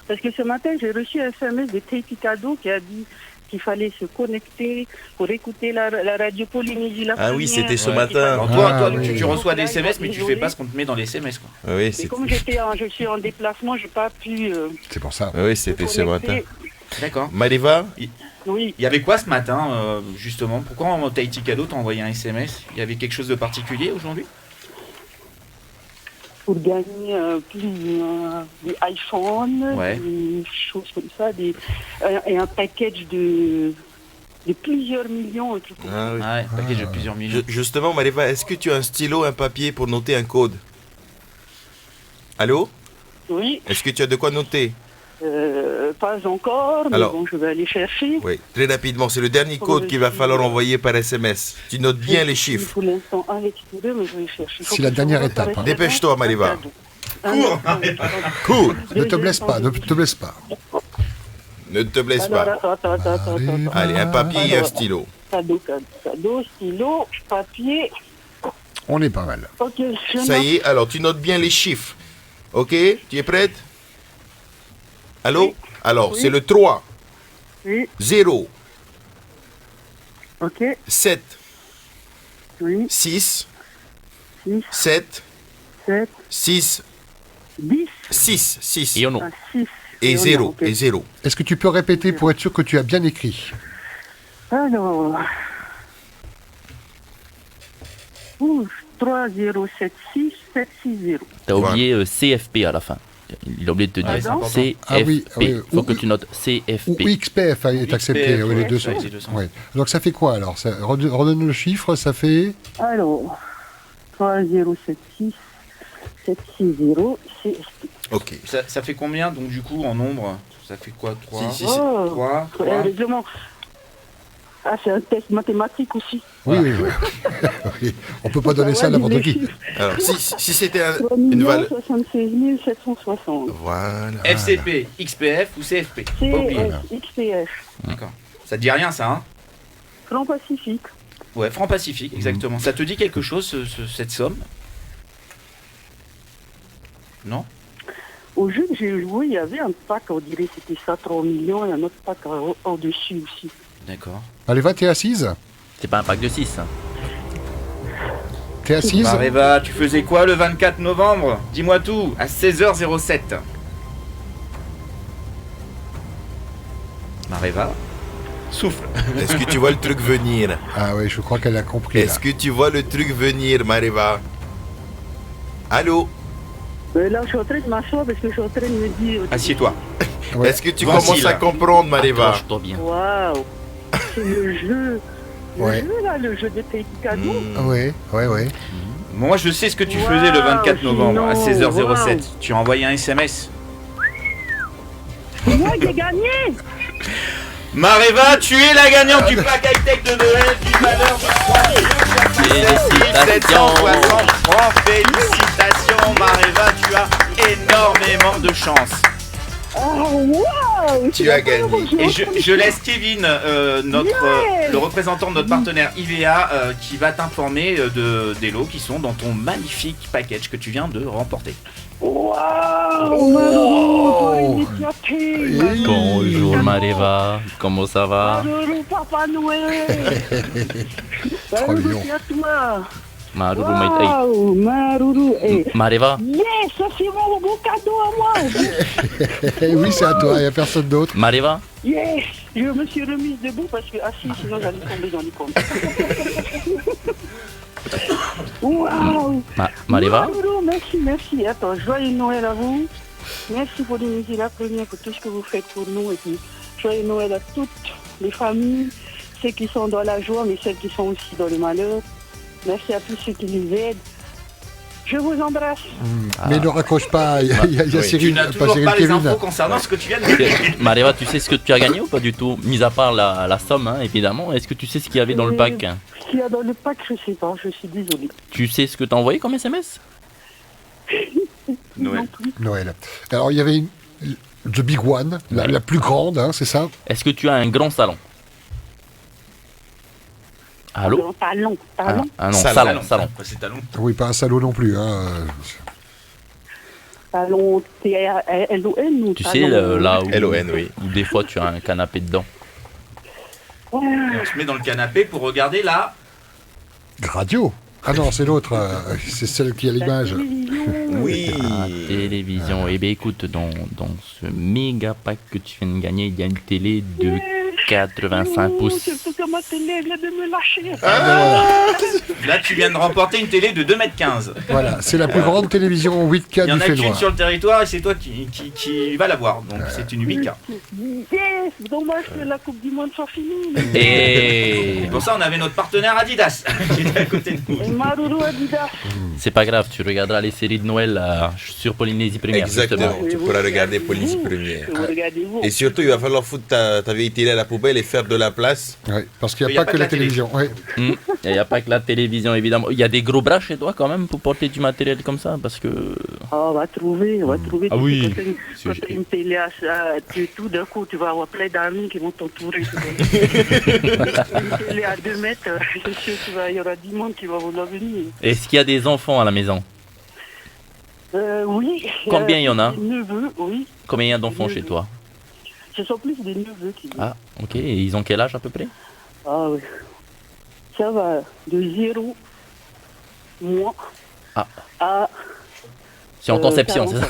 parce que ce matin j'ai reçu un SMS de Tati Cadeau qui a dit qu'il fallait se connecter pour écouter la radio Polynésie. Ah oui, c'était ce matin. Alors toi, Ah, toi, oui. tu reçois des SMS mais tu fais pas ce qu'on te met dans les SMS quoi. Oui, Et c'est... comme je suis en déplacement, j'ai pas pu. C'est pour ça. Oui, c'était ce connecter. matin. D'accord. Mareva, Oui. Il y avait quoi ce matin justement? Pourquoi Tahiti Cadeau t'a envoyé un SMS? Il y avait quelque chose de particulier aujourd'hui? Pour gagner des iPhones, Ouais. des choses comme ça, et un package de plusieurs millions. Et tout. Ah oui. Ah ouais, package de plusieurs millions. Justement, Mareva, est-ce que tu as un stylo, un papier pour noter un code? Allô? Oui, Est-ce que tu as de quoi noter? pas encore, mais Alors. bon, je vais aller chercher. Oui, très rapidement. C'est le dernier code qu'il va falloir envoyer par SMS. Tu notes bien les chiffres. Pour l'instant, à l'extérieur, mais je vais chercher. C'est la dernière étape, hein. Dépêche-toi, Mareva. Cours. Cool. Ne te blesse pas, ne te blesse pas. Ne te blesse pas. Attends. Allez, un papier et un stylo. Cadeau, stylo, papier. On est pas mal. Ok, je Ça note. y est, alors tu notes bien les chiffres. Ok? Tu es prête? Allô? Oui. Alors, Oui. c'est le 3, Oui, 0, ok, 7, oui, 6, 6, 7, 7, 6, 10, 6. Et on a. 6. Et 0, et 0. Est-ce que tu peux répéter pour être sûr que tu as bien écrit? Alors, 3076 760. T'as oublié CFP à la fin. Il a oublié de te Ouais, dire c'est important. CFP. Ah oui, oui. Faut Ou- que tu notes Ou CFP. XPF est accepté, oui, les deux sont. ouais, les deux sont. Ouais. Donc ça fait quoi alors? Redonne le chiffre, ça fait. Alors, 3076 760 CSP. Ok. Ça fait combien donc du coup en nombre? Ça fait quoi? 3 Si, Oh, 3 heureusement. Ah, c'est un test mathématique aussi. Oui, oui, oui. Oui. On peut pas donner ça à n'importe qui. Alors, si c'était 3 une valeur... 76 760. Voilà. FCP, XPF ou CFP? Pas oublier. XPF. D'accord. Ça te dit rien ça hein? Franc Pacifique. Ouais, franc Pacifique, exactement. Ça te dit quelque chose cette somme? Non? Au jeu que j'ai joué, il y avait un pack, on dirait que c'était ça, 3 millions, et un autre pack au-dessus aussi. D'accord. Allez, va, t'es assise? C'est pas un pack de 6. T'es assise? Mareva, tu faisais quoi le 24 novembre? Dis-moi tout, à 16h07. Mareva, souffle. Est-ce que tu vois le truc venir? Ah oui, je crois qu'elle a compris. Là. Est-ce que tu vois le truc venir, Mareva? Allô? Là, je suis en train de m'asseoir parce que je suis en train de me dire... Assieds-toi. Ouais. Est-ce que tu Voici, commences là. à comprendre, Mareva? Accroche-toi bien. Waouh, c'est le jeu Ouais. Le jeu, là, le jeu des pays de cadeaux. Ouais. Moi, je sais ce que tu Wow, faisais le 24 novembre à sinon, 16h07. wow. Tu as envoyé un SMS. Moi, j'ai gagné. Mareva, tu es la gagnante du pack high-tech de Noël du valeur de 3760 francs. Félicitations Mareva, tu as énormément de chance. Oh, wow. Tu as gagné. Et je laisse Kevin, le représentant de notre partenaire IVA, qui va t'informer des lots qui sont dans ton magnifique package que tu viens de remporter. Wow. Bonjour Mareva, comment ça va? Bonjour, Papa Noël. Trop mignon. Merci à toi. Maruru Wow, Maruru. Mareva, Yes, ça c'est mon beau cadeau à moi. Oui, c'est à toi, il n'y a personne d'autre. Mareva, Yes, je me suis remise debout parce que assis, sinon j'allais tomber dans les pommes. Waouh. Mareva, Maruru, merci. Attends, joyeux Noël à vous. Merci pour l'unité la première, pour tout ce que vous faites pour nous. Et puis, joyeux Noël à toutes les familles, ceux qui sont dans la joie, mais celles qui sont aussi dans le malheur. Merci à tous ceux qui nous aident. Je vous embrasse. Mais ne raccroche pas, il y a Tu Cyril, n'as pas toujours Cyril pas les Kevin. infos concernant ce que tu viens de dire. Mareva, tu sais ce que tu as gagné ou pas du tout? Mis à part la somme, hein, évidemment. Est-ce que tu sais ce qu'il y avait dans le pack? Ce qu'il y a dans le pack, je sais pas, je suis désolée. Tu sais ce que tu as envoyé comme SMS? Noël. Noël. Alors, il y avait The Big One, la plus grande, hein, c'est ça? Est-ce que tu as un grand salon? Allô? Talon. Ah non, Salon. salon. C'est talon. Oui, pas un salaud non plus. Hein. Talon, T-A-L-O-N ou Tu talon, sais, là où, LON, oui. où des fois tu as un canapé dedans. On se met dans le canapé pour regarder là. Radio. Ah non, c'est l'autre, c'est celle qui a l'image. Oui. Télévision. Eh bien écoute, dans ce méga pack que tu viens de gagner, il y a une télé de 85 pouces. C'est tout comme ma télé, elle vient de me lâcher. Là, tu viens de remporter une télé de 2,15 m. Voilà, c'est la plus grande télévision 8K Il n'y en du a qu'une Fénois. sur le territoire et c'est toi qui va l'avoir. Donc c'est une 8K. Yes, dommage que la Coupe du Monde soit finie. Et Et pour ça, on avait notre partenaire Adidas qui était à côté de nous. Et Maruru Adidas. c'est pas grave, tu regarderas les séries de Noël sur Polynésie Première. Exactement. justement. Tu pourras regarder Police Première. Regardez-vous. Et surtout, il va falloir foutre ta vieille télé à la poubelle et faire de la place. Ouais, parce qu'il Mais n'y a pas que la télévision. Ouais. Il n'y a pas que la télévision, évidemment. Il y a des gros bras chez toi quand même pour porter du matériel comme ça, parce que... On va trouver. Ah oui. Quand tu as une télé à ça, tout d'un coup, tu vas avoir plein d'amis qui vont t'entourer. Une télé à 2 mètres, je suis sûr qu'il y aura 10 monde qui va vouloir venir. Est-ce qu'il y a des enfants à la maison? Oui. Combien il y en a? Des neveux, oui. Combien il y a d'enfants chez toi? Ce sont plus des neveux qui viennent. Ah, ok. Et ils ont quel âge à peu près? Ah oui. Ça va de 0 mois à... C'est en conception, c'est ça?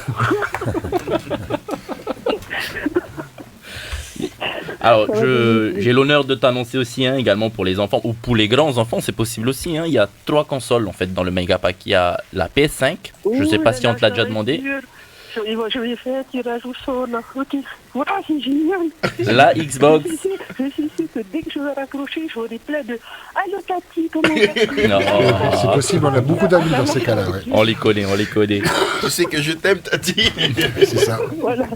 Alors, j'ai l'honneur de t'annoncer aussi, hein, également pour les enfants, ou pour les grands enfants, c'est possible aussi, hein, il y a 3 consoles en fait dans le Mega Pack. Il y a la PS5, je sais pas si on te l'a déjà demandé. Je vais faire un tirage au sort là. Ok. Voilà, c'est génial. La Xbox. Je suis sûr que dès que je vais raccrocher, j'aurai plein de... Allô Tati, comment vas-tu? Non, C'est possible, on a beaucoup d'amis dans ces cas-là. Ouais. on les connaît, on les connaît. Tu sais que je t'aime, Tati. C'est ça. Voilà.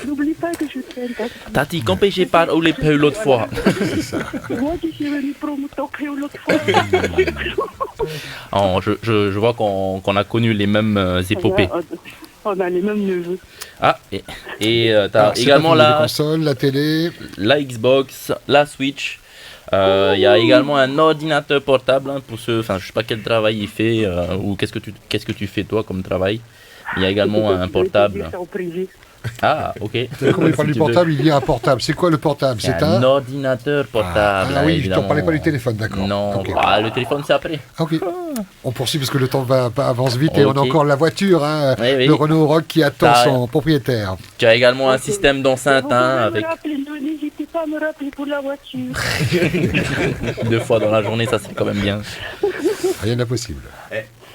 N'oublie pas que je t'aime, Tati. Tati, quand j'ai pas ou les peu l'autre fois. C'est moi qui suis venu promouvoir l'autre fois. Oh, je vois qu'on a connu les mêmes épopées. On a les mêmes neveux. Ah, et t'as Alors, c'est également pas pour les la consoles, la télé. Xbox, la Switch. Il y a également un ordinateur portable, hein, pour ceux, enfin je sais pas quel travail il fait ou qu'est-ce que tu fais toi comme travail. Il y a également un portable. En privé. Ah, ok. Comme il parle du portable, il y a un portable. C'est quoi le portable? C'est un ordinateur portable. Ah oui, je évidemment. t'en parlais pas du téléphone, d'accord. Non, Ok. ah, le téléphone c'est après. Ok. On poursuit parce que le temps avance vite et on a Ok. encore la voiture, hein, Oui, oui. le Renault Rogue qui attend T'as- son propriétaire. Tu as également un système d'enceinte, Vous hein, pouvez avec me rappeler, n'hésitez pas à me rappeler pour la voiture. 2 fois dans la journée, ça c'est quand même bien. Rien d'impossible.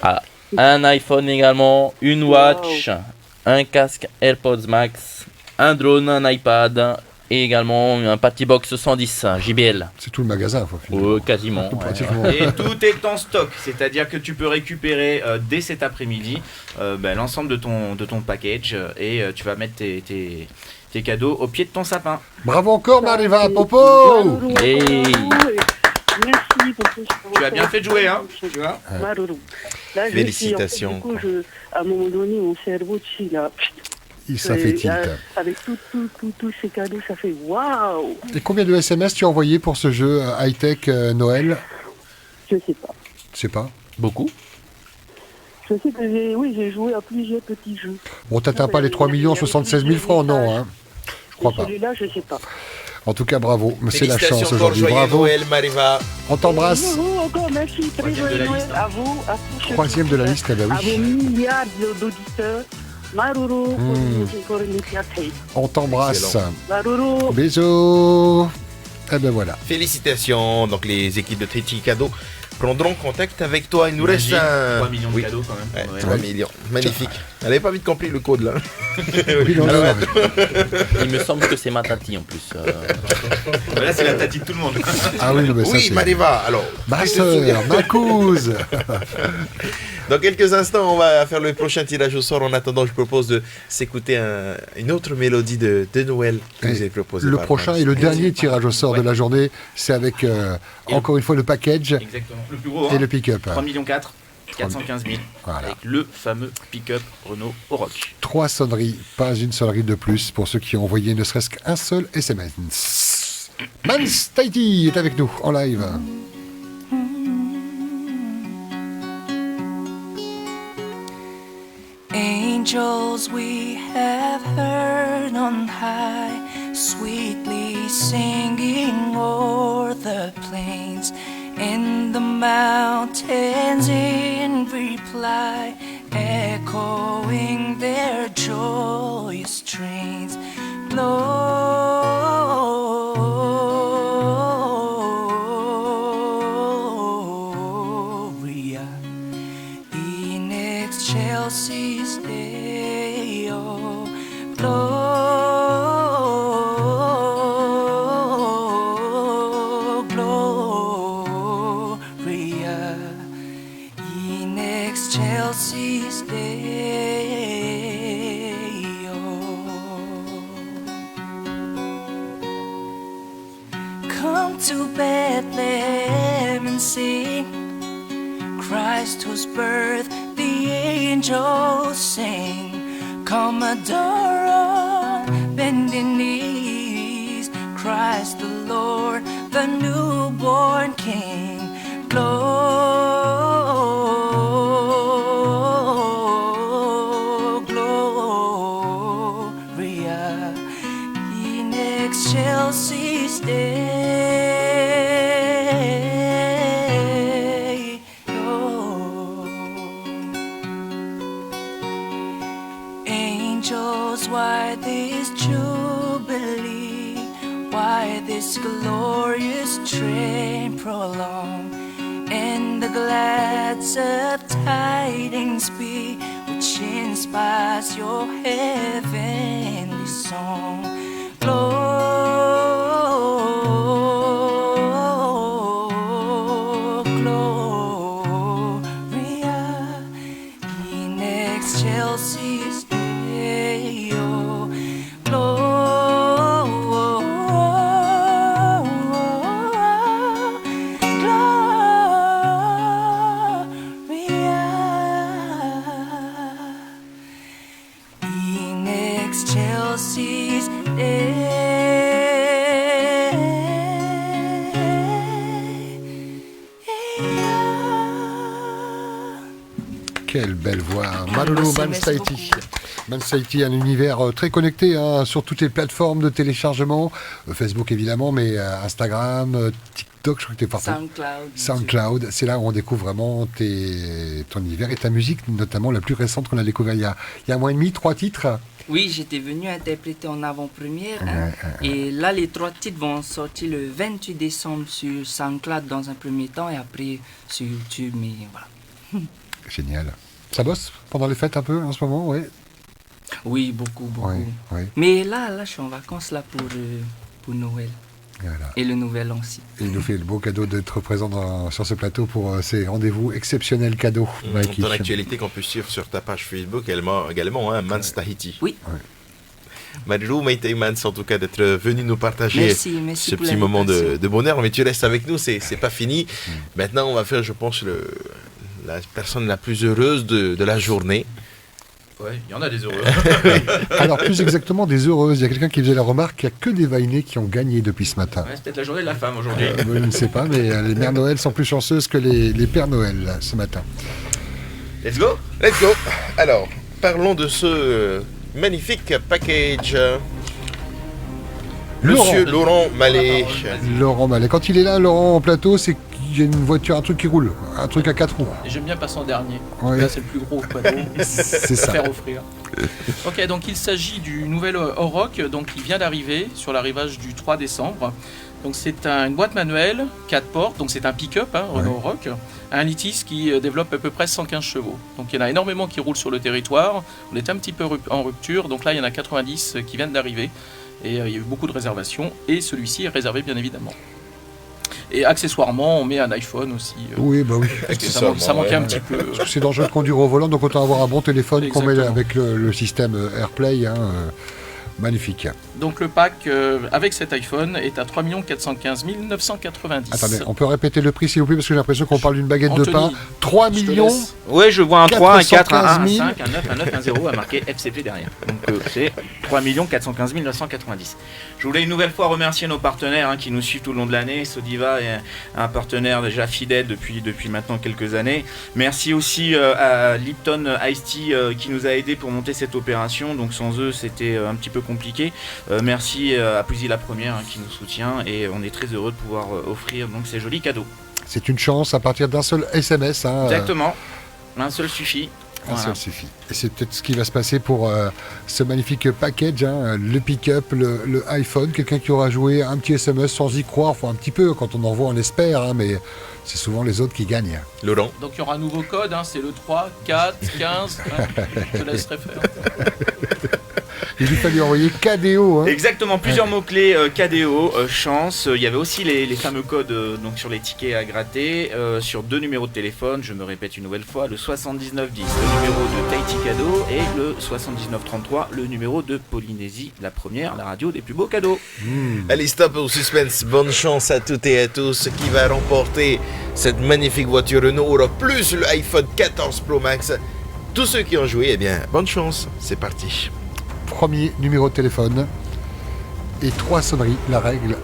Ah, un iPhone également, une watch, un casque AirPods Max, un drone, un iPad, Et également un Patty Box 110 JBL. C'est tout le magasin, faut finir. Quasiment. Ouais. Pratiquement. Et tout est en stock, c'est-à-dire que tu peux récupérer dès cet après-midi l'ensemble de ton package et tu vas mettre tes cadeaux au pied de ton sapin. Bravo encore, Mariva, Popo. Hey. Merci pour tout ce Tu as bien fait de jouer, hein, tu vois. Maruru. Là, Félicitations. Du coup, à un moment donné, mon cerveau, Ça fait tilt. Avec tous ces cadeaux, ça fait waouh. Et combien de SMS tu as envoyé pour ce jeu high-tech Noël? Je sais pas. Je sais pas. Beaucoup. Je sais que j'ai joué à plusieurs petits jeux. On t'atteint pas les 3 76 000 francs, non, hein? Je crois pas. Celui-là, je sais pas. En tout cas, bravo. Mais c'est la chance Félicitations aujourd'hui. pour joyeux Bravo. Noël, Mariva. On t'embrasse. Encore merci. Très joyeux Noël à vous, à tous. Troisième de la liste, eh ben À vos oui. milliards d'auditeurs. Maruru. On t'embrasse. Maruru. Bisous. Eh ben voilà. Félicitations. Donc les équipes de Teti Cadeau prendront contact avec toi. Il nous reste un... 3 millions de Oui. cadeaux quand même. Ouais, Ouais. 3 millions. Magnifique. Elle n'avait pas vite compris le code là. Oui, non, non, non. Il me semble que c'est ma tati en plus. Là, c'est la tati de tout le monde. Ah oui, non, mais ça Oui, c'est... Mariva. Alors, Ma prise de souvenir. sœur, ma couse. Dans quelques instants, on va faire le prochain tirage au sort. En attendant, je propose de s'écouter une autre mélodie de Noël que vous avez proposée. Le par prochain Franz. et le dernier tirage au sort de la journée, c'est avec encore une fois le package Exactement. Le plus gros, et hein. le pick-up. 3 millions 415 000. Voilà. Avec le fameux pick-up Renault Oroch. 3 sonneries, pas une sonnerie de plus pour ceux qui ont envoyé ne serait-ce qu'un seul SMS. Mans Tahiti est avec nous en live. Angels we have heard on high, sweetly singing o'er the plains, in the mountains in reply, echoing their joyous strains. Gloria in excelsis Deo, Gloria in excelsis Deo. Come to Bethlehem and sing, Christ whose birth the angels sing. Come adore on bending knees, Christ the Lord, the newborn King. Gloria in excelsis Deo. Angels, why this jubilee? Why this glorious train prolong? And the glad tidings be, which inspires your heavenly song. Gloria in excelsis Deo. Gloria in excelsis Deo. Quelle belle voix. Malolo Merci, Mans merci Tahiti. Mans Tahiti, un univers très connecté hein, sur toutes les plateformes de téléchargement. Facebook évidemment, mais Instagram, TikTok, je crois que tu es partout. SoundCloud. SoundCloud, c'est là où on découvre vraiment ton univers et ta musique, notamment la plus récente qu'on a découvert il y a un mois et demi, 3 titres. Oui, j'étais venu interpréter en avant-première. Hein. Et là, les 3 titres vont sortir le 28 décembre sur SoundCloud dans un premier temps et après sur YouTube. Mais voilà. Génial. Ça bosse pendant les fêtes un peu en ce moment, oui. Oui, beaucoup. Oui. Mais là, je suis en vacances là pour Noël. Voilà. Et le Nouvel An aussi. Et il nous fait le beau cadeau d'être présent sur ce plateau pour ces rendez-vous exceptionnels cadeaux. Mikey. Ton actualité qu'on peut suivre sur ta page Facebook également, hein, Mans Tahiti. Oui. Marilou, Maïté Mans, en tout cas, d'être venu nous partager Merci ce petit moment de bonheur. Mais tu restes avec nous, c'est pas fini. Maintenant, on va faire, je pense, la personne la plus heureuse de la journée. Ouais, il y en a des heureux. Alors, plus exactement, des heureuses. Il y a quelqu'un qui faisait la remarque qu'il n'y a que des Vainés qui ont gagné depuis ce matin. Ouais, c'est peut-être la journée de la femme aujourd'hui. Je ne sais pas, mais les mères Noël sont plus chanceuses que les pères Noël là, ce matin. Let's go. Alors, parlons de ce magnifique package. Monsieur Laurent Mallet. Laurent Mallet. Quand il est là, Laurent, en plateau, c'est qu'il y a une voiture, un truc qui roule, un truc à 4 roues. Et j'aime bien passer en dernier. Ouais. Là, c'est le plus gros cadeau C'est ça. faire offrir. Ok, donc il s'agit du nouvel Oroch, donc il vient d'arriver sur l'arrivage du 3 décembre. Donc c'est une boîte manuelle, 4 portes, donc c'est un pick-up, Renault Oroch, un Litis qui développe à peu près 115 chevaux. Donc il y en a énormément qui roulent sur le territoire. On est un petit peu en rupture, donc là il y en a 90 qui viennent d'arriver. Et il y a eu beaucoup de réservations, et celui-ci est réservé bien évidemment. Et accessoirement, on met un iPhone aussi. Oui. Ça manquait un petit peu. Parce que c'est dangereux de conduire au volant, donc autant avoir un bon téléphone qu'on met Exactement. avec le système AirPlay. Magnifique. Donc le pack avec cet iPhone est à 3 415 990. Attendez, on peut répéter le prix s'il vous plaît, parce que j'ai l'impression qu'on parle d'une baguette de Anthony, pain. 3 je te millions. laisse. Ouais, je vois un 3, un 4, un 1, un 415 000. 5, un 9, un 9, un 0 à marquer FCP derrière. Donc c'est 3 415 990. Je voulais une nouvelle fois remercier nos partenaires qui nous suivent tout le long de l'année. Sodiva est un partenaire déjà fidèle depuis maintenant quelques années. Merci aussi à Lipton Ice Tea qui nous a aidés pour monter cette opération. Donc sans eux, c'était un petit peu compliqué. Merci à Pouzy la Première qui nous soutient et on est très heureux de pouvoir offrir donc ces jolis cadeaux. C'est une chance à partir d'un seul SMS. Exactement, un seul suffit. Un Voilà. seul suffit. Et c'est peut-être ce qui va se passer pour ce magnifique package, le pick-up, le iPhone. Quelqu'un qui aura joué un petit SMS sans y croire, enfin un petit peu, quand on envoie on espère, mais c'est souvent les autres qui gagnent. Laurent. Donc il y aura un nouveau code, c'est le 3, 4, 15. Je te laisserai faire. Il lui fallait envoyer KDO. Exactement, plusieurs mots-clés, KDO, chance. Il y avait aussi les fameux codes donc sur les tickets à gratter, sur 2 numéros de téléphone, je me répète une nouvelle fois, le 7910, le numéro de Tahiti Cadeau, et le 7933, le numéro de Polynésie, la première, la radio des plus beaux cadeaux. Allez, stop au suspense. Bonne chance à toutes et à tous qui va remporter cette magnifique voiture Renault Oroch plus le iPhone 14 Pro Max. Tous ceux qui ont joué, eh bien, bonne chance. C'est parti. Premier numéro de téléphone et 3 sonneries. La règle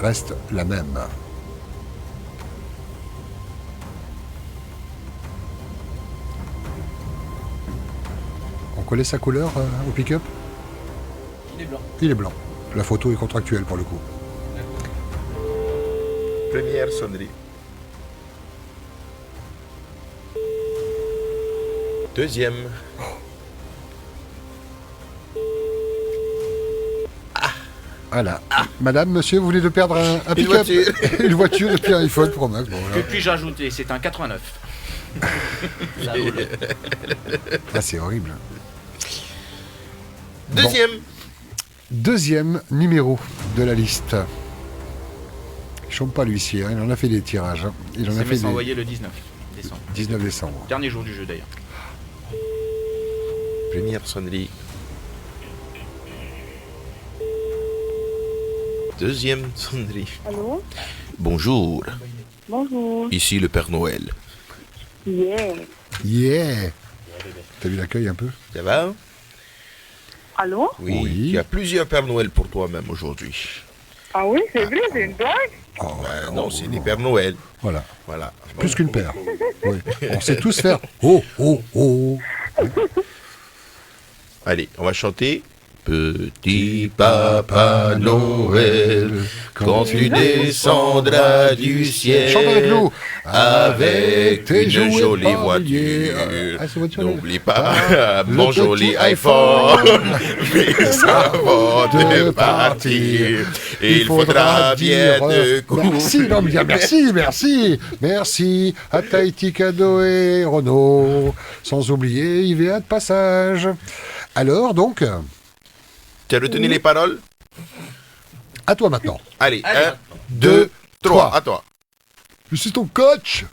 reste la même. On connaît sa couleur au pick-up ? Il est blanc. Il est blanc. La photo est contractuelle pour le coup. Première sonnerie. Deuxième. Voilà. Madame, monsieur, vous venez de perdre un pick-up, voiture. une voiture et puis un iPhone Pro Max. Bon, Que voilà. puis-je ajouter ? C'est un 89. Ça roule. Ah, c'est horrible. Deuxième. Deuxième numéro de la liste. Il chante pas l'huissier, il en a fait des tirages. Il en a C'est fait des envoyé le 19 décembre. 19 décembre. Dernier jour du jeu d'ailleurs. Première sonnerie. Deuxième sonnerie. Allô? Bonjour, Bonjour. ici le Père Noël. Yeah. Yeah. T'as vu l'accueil un peu? Ça va? Allô? Oui. Oui. Il y a plusieurs Pères Noël pour toi-même aujourd'hui. Ah oui, c'est vrai, c'est une blague? Oh, Non, c'est des Pères Noël. Voilà. Voilà. Plus qu'une paire. Oui. On sait tous faire oh, oh, oh. Allez, on va chanter. Petit Papa Noël, quand tu descendras du ciel, Chante avec nous. avec Tes une jouets jolie paroliers. voiture. Ah, c'est voiture, N'oublie pas le mon petit joli iPhone. iPhone. Mais avant de partir, il faudra bien te merci, non, mais bien, merci à Tahiti Cadeau et Renault, sans oublier IVA de passage. Alors, donc, Tu as retenu les paroles? à toi maintenant. Allez, Allez, 1, 2, 3, trois. à toi. Je suis ton coach.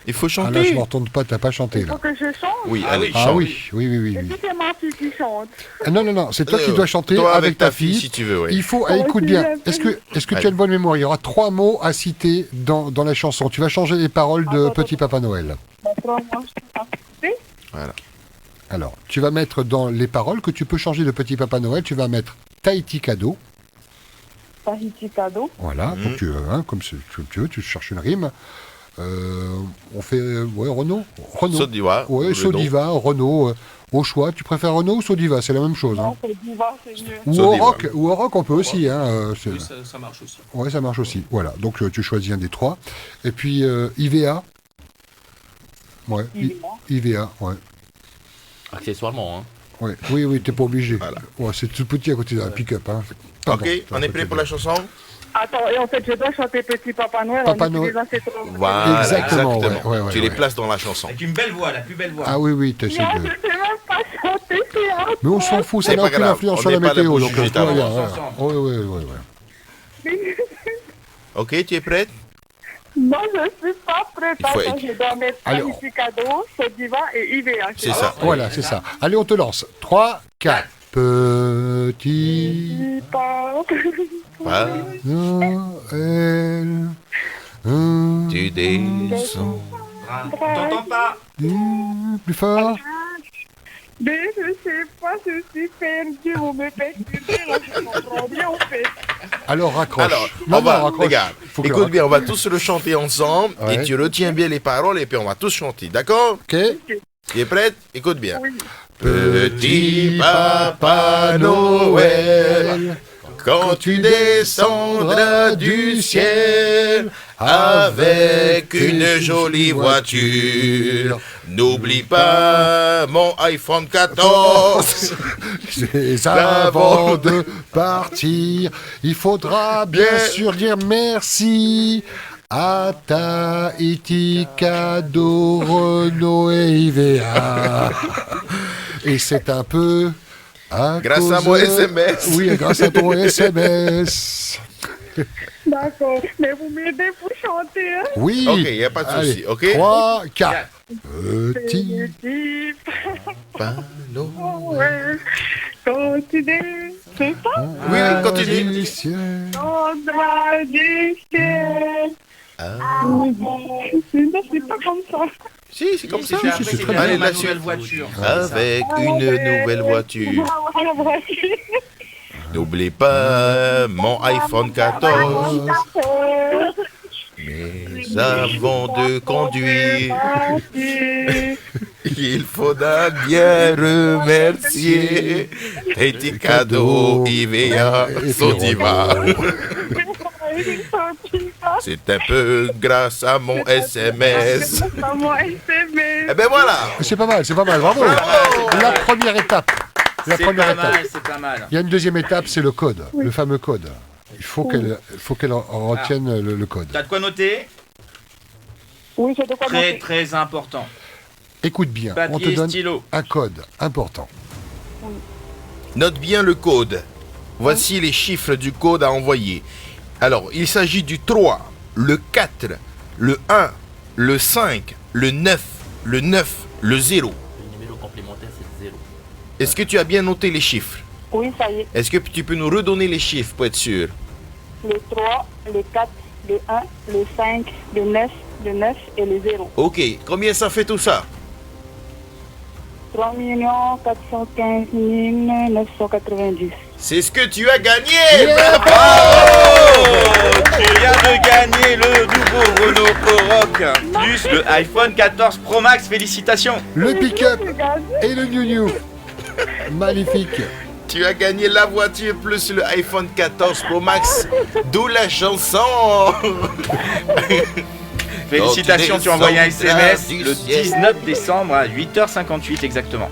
Il faut Ah là, je chanter. ne retourne pas, t'as pas chanté Il faut là. que je chante. Oui, Ah allez, oui. Ah chante. oui. Et si c'est ma fille qui chante. Ah, non, c'est toi qui dois chanter Toi avec ta fille. si tu veux, oui. Il faut, Oh, écoute c'est bien, bien, est-ce que tu Allez. as une bonne mémoire? Il y aura 3 mots à citer dans la chanson. Tu vas changer les paroles de Attends, Petit Papa Noël. D'accord, moi, je chante. Alors, tu vas mettre dans les paroles que tu peux changer de Petit Papa Noël, tu vas mettre Tahiti cadeau. Tahiti cadeau. Voilà, donc tu comme tu veux, tu cherches une rime. On fait, Renaud. Sodiva. Ouais, Renaud. Sodiva, Renaud. Au choix, tu préfères Renaud ou Sodiva? C'est la même chose. Hein. Non, c'est diva, c'est mieux. Ou Sodiva. au rock, on peut aussi. Hein, Oui, ça marche aussi. ouais, ça marche aussi. Voilà, donc tu choisis un des 3. Et puis IVA. Ouais, IVA, ouais. Accessoirement, hein. Ouais. Oui, t'es pas obligé. Voilà. Ouais, c'est tout petit à côté d'un pick-up. Hein. Pardon, Ok, on est prêt pour la chanson? Attends, et en fait, je dois chanter Petit Papa Noël Papa en Noël. utilisant cette langue. Voilà, Exactement, exactement. ouais, Tu les ouais. places dans la chanson. Avec une belle voix, la plus belle voix. Ah oui, t'essaies Non, de... je sais même pas chanter, c'est un Mais on s'en fout, ça C'est n'a pas aucune grave, influence on sur la n'est pas là météo. pour Donc, juger tout va ta bien, voix. ouais. Ok, tu es prête? Non, je suis pas prête. Il faut Attends, être- je dois mettre Alors. Tahiti cadeau, Sodiva et IVA. C'est ça. Voilà, c'est ça. Allez, on te lance. 3, 4. Petit Ah, Noël. tu descends. On t'entend pas. Plus fort. Mais je sais pas, je suis perdu, vous me faites tuer, là, je comprends bien, en fait. Alors, raccroche. Alors, Non, on va, raccroche. regarde, Faut que écoute le bien, on va tous le chanter ensemble Ouais. et tu retiens bien les paroles et puis on va tous chanter, d'accord? Ok. Tu es prête? Écoute bien. Oui. Petit Papa Noël, quand tu descendras du ciel avec une jolie voiture, n'oublie pas mon iPhone 14. C'est avant de partir, il faudra bien sûr dire merci à Tahiti cadeau, Renault et IVA. Et c'est un peu Grâce à cause- mon SMS. Oui, grâce à ton SMS. D'accord, mais vous m'aidez pour chanter, hein? Oui. Ok, il n'y a pas de souci, Allez, ok? 3, 4. Petit Petit Papa Noël, quand tu c'est ça? Oui, continue. du ciel. Viendra du ciel. C'est pas comme ça. Si, c'est comme ça. Après, c'est c'est très bien. bien. Ma Allez, nouvelle la voiture. Avec une nouvelle voiture. voiture. N'oublie pas mon iPhone 14. Mais avant de conduire, il faudra bien remercier Tahiti cadeau, IVA, Sodiva. C'est un peu grâce à mon SMS. Eh ben voilà. C'est pas mal, bravo. La première étape. La C'est première pas étape. mal, c'est pas mal. Il y a une deuxième étape, c'est le code, le fameux code. Il faut qu'elle retienne le code. T'as de quoi noter? Oui, c'est de quoi Très noter. très important. Écoute bien, on te Papier, donne stylo. un code important. Note bien le code. Voici les chiffres du code à envoyer. Alors, il s'agit du 3, le 4, le 1, le 5, le 9, le 9, le 0. Le numéro complémentaire, c'est 0. Est-ce que tu as bien noté les chiffres? Oui, ça y est. Est-ce que tu peux nous redonner les chiffres pour être sûr? Le 3, le 4, le 1, le 5, le 9 et le 0. Ok, combien ça fait tout ça? 3 415 990. C'est ce que tu as gagné! Tu viens de gagner le nouveau Renault Oroch plus le iPhone 14 Pro Max. Félicitations. Le pick-up et le new. Magnifique. Tu as gagné la voiture plus le iPhone 14 Pro Max, d'où la chanson. Félicitations, tu as envoyé un SMS du le ciel. 19 décembre à 8h58 exactement.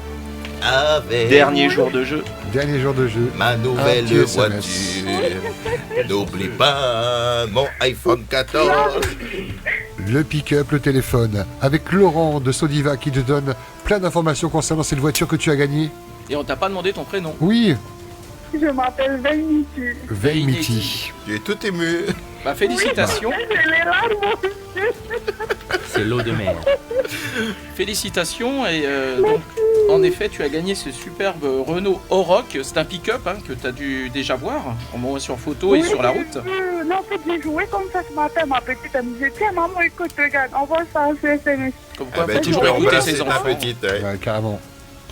Avec Dernier jour de jeu. Dernier jour de jeu. ma nouvelle petit voiture. SMS. N'oublie pas mon iPhone 14. Le pick-up, le téléphone. Avec Laurent de Sodiva qui te donne plein d'informations concernant cette voiture que tu as gagnée. Et on t'a pas demandé ton prénom. Oui, Je m'appelle Veimiti. Veimiti. Tu es tout ému. Bah, félicitations. J'ai les larmes aux yeux. C'est l'eau de mer. Félicitations. Et donc, en effet, tu as gagné ce superbe Renault Oroch. C'est un pick-up que tu as dû déjà voir, au moins sur photo et sur la route. Non, en fait, j'ai joué comme ça ce matin. Ma petite, elle me disait, tiens, maman, écoute, regarde, envoie ça en SMS. Comme quoi, Ah faut tu toujours peux écouter remplacer ses ta enfants. petite. Ouais. Ouais, carrément.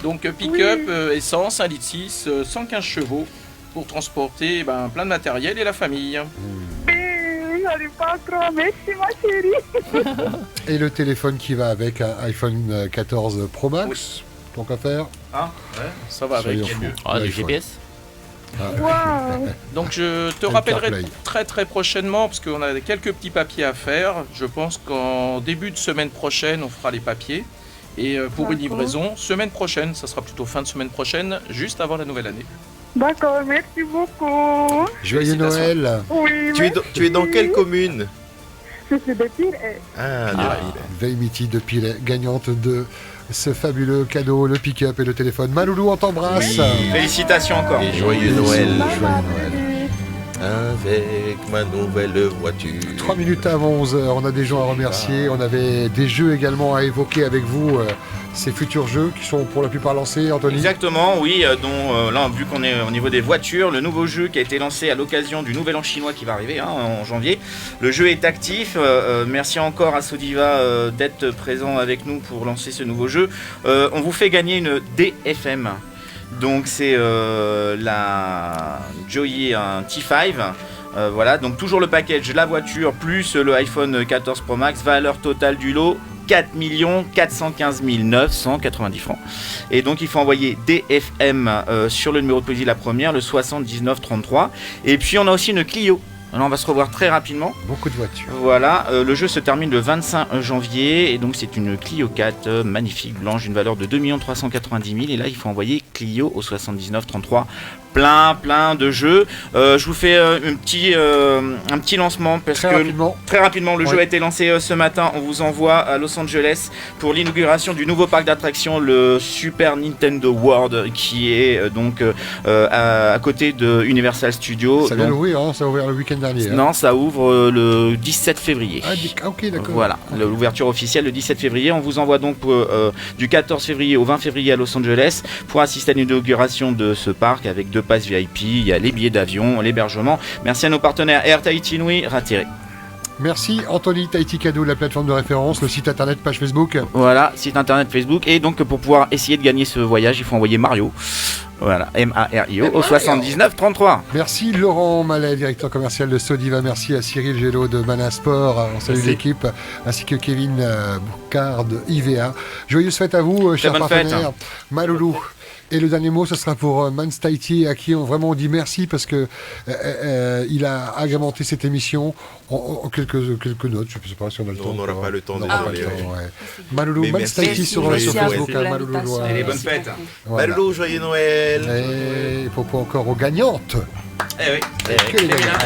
Donc pick-up, essence, 1,6 litre, 115 chevaux pour transporter plein de matériel et la famille. J'arrive pas trop, merci ma chérie. Et le téléphone qui va avec un iPhone 14 Pro Max. Tant qu'à faire. Ah, ouais. Ça va avec. Soyons fous. Ah, le L'iPhone. GPS. Waouh. Donc je te Et le rappellerai CarPlay. très très prochainement parce qu'on a quelques petits papiers à faire. Je pense qu'en début de semaine prochaine, on fera les papiers. Et pour une D'accord. livraison, semaine prochaine, ça sera plutôt fin de semaine prochaine, juste avant la nouvelle année. D'accord, merci beaucoup. Joyeux Félicitations. Noël. Oui, Tu es dans quelle commune? Je suis de Pire. Ah, Veimiti de Pilet, gagnante de ce fabuleux cadeau, le pick-up et le téléphone. Maloulou, on t'embrasse. Félicitations encore. Et joyeux Noël. Joyeux Noël. Avec ma nouvelle voiture. 3 minutes avant 11h, on a des gens à remercier, on avait des jeux également à évoquer avec vous, ces futurs jeux qui sont pour la plupart lancés, Anthony. Exactement, oui, dont là, vu qu'on est au niveau des voitures, le nouveau jeu qui a été lancé à l'occasion du Nouvel An chinois qui va arriver en janvier. Le jeu est actif, merci encore à Sodiva d'être présent avec nous pour lancer ce nouveau jeu. On vous fait gagner une DFM. Donc c'est la Joy un T5. Voilà, donc toujours le package, la voiture plus le iPhone 14 Pro Max, valeur totale du lot 4 415 990 francs. Et donc il faut envoyer DFM sur le numéro de police la première, le 79 33. Et puis on a aussi une Clio. Alors on va se revoir très rapidement. Beaucoup de voitures. Voilà, le jeu se termine le 25 janvier et donc c'est une Clio 4 magnifique blanche d'une valeur de 2 390 000 et là il faut envoyer Clio au 79 33. Plein de jeux. Je vous fais un petit lancement parce Très que rapidement. très rapidement le jeu Ouais. a été lancé ce matin. On vous envoie à Los Angeles pour l'inauguration du nouveau parc d'attractions, le Super Nintendo World, qui est donc à côté de Universal Studios. Ça vient Donc, d'ouvrir, hein, ça a ouvert le week-end dernier. hein. non, ça ouvre le 17 février. Ah, ok, d'accord. Voilà, l'ouverture officielle le 17 février. On vous envoie donc du 14 février au 20 février à Los Angeles pour assister à l'inauguration de ce parc avec 2 passes VIP. Il y a les billets d'avion, l'hébergement. Merci à nos partenaires Air Tahiti Nui, Ratiré. Merci Anthony, Tahiti Cadeau, la plateforme de référence, le site internet, page Facebook. Voilà, site internet Facebook. Et donc pour pouvoir essayer de gagner ce voyage, il faut envoyer Mario. Voilà, M-A-R-I-O au 79 33. Merci Laurent Mallet, directeur commercial de Sodiva. Merci à Cyril Gélo de Mana Sport. On salue Merci. l'équipe, ainsi que Kevin Boucard de IVA. Joyeuse fête à vous, chers bonne fête. partenaires. Maloulou. Et le dernier mot, ce sera pour Mans Tahiti, à qui on vraiment dit merci parce que il a agrémenté cette émission en quelques notes. Je ne sais pas si on a le Non, temps. on n'aura quoi. pas le temps On de n'aura pas parler, le temps, ouais. ouais. Maloulou, Mais Mans merci. Tahiti sur Merci Facebook, à vous. Maloulou L'invitation. Loire. Allez, bonne Merci fête. beaucoup. Voilà. Maloulou, joyeux Noël. Et il faut pas encore aux gagnantes. Eh oui, Que les gagnantes.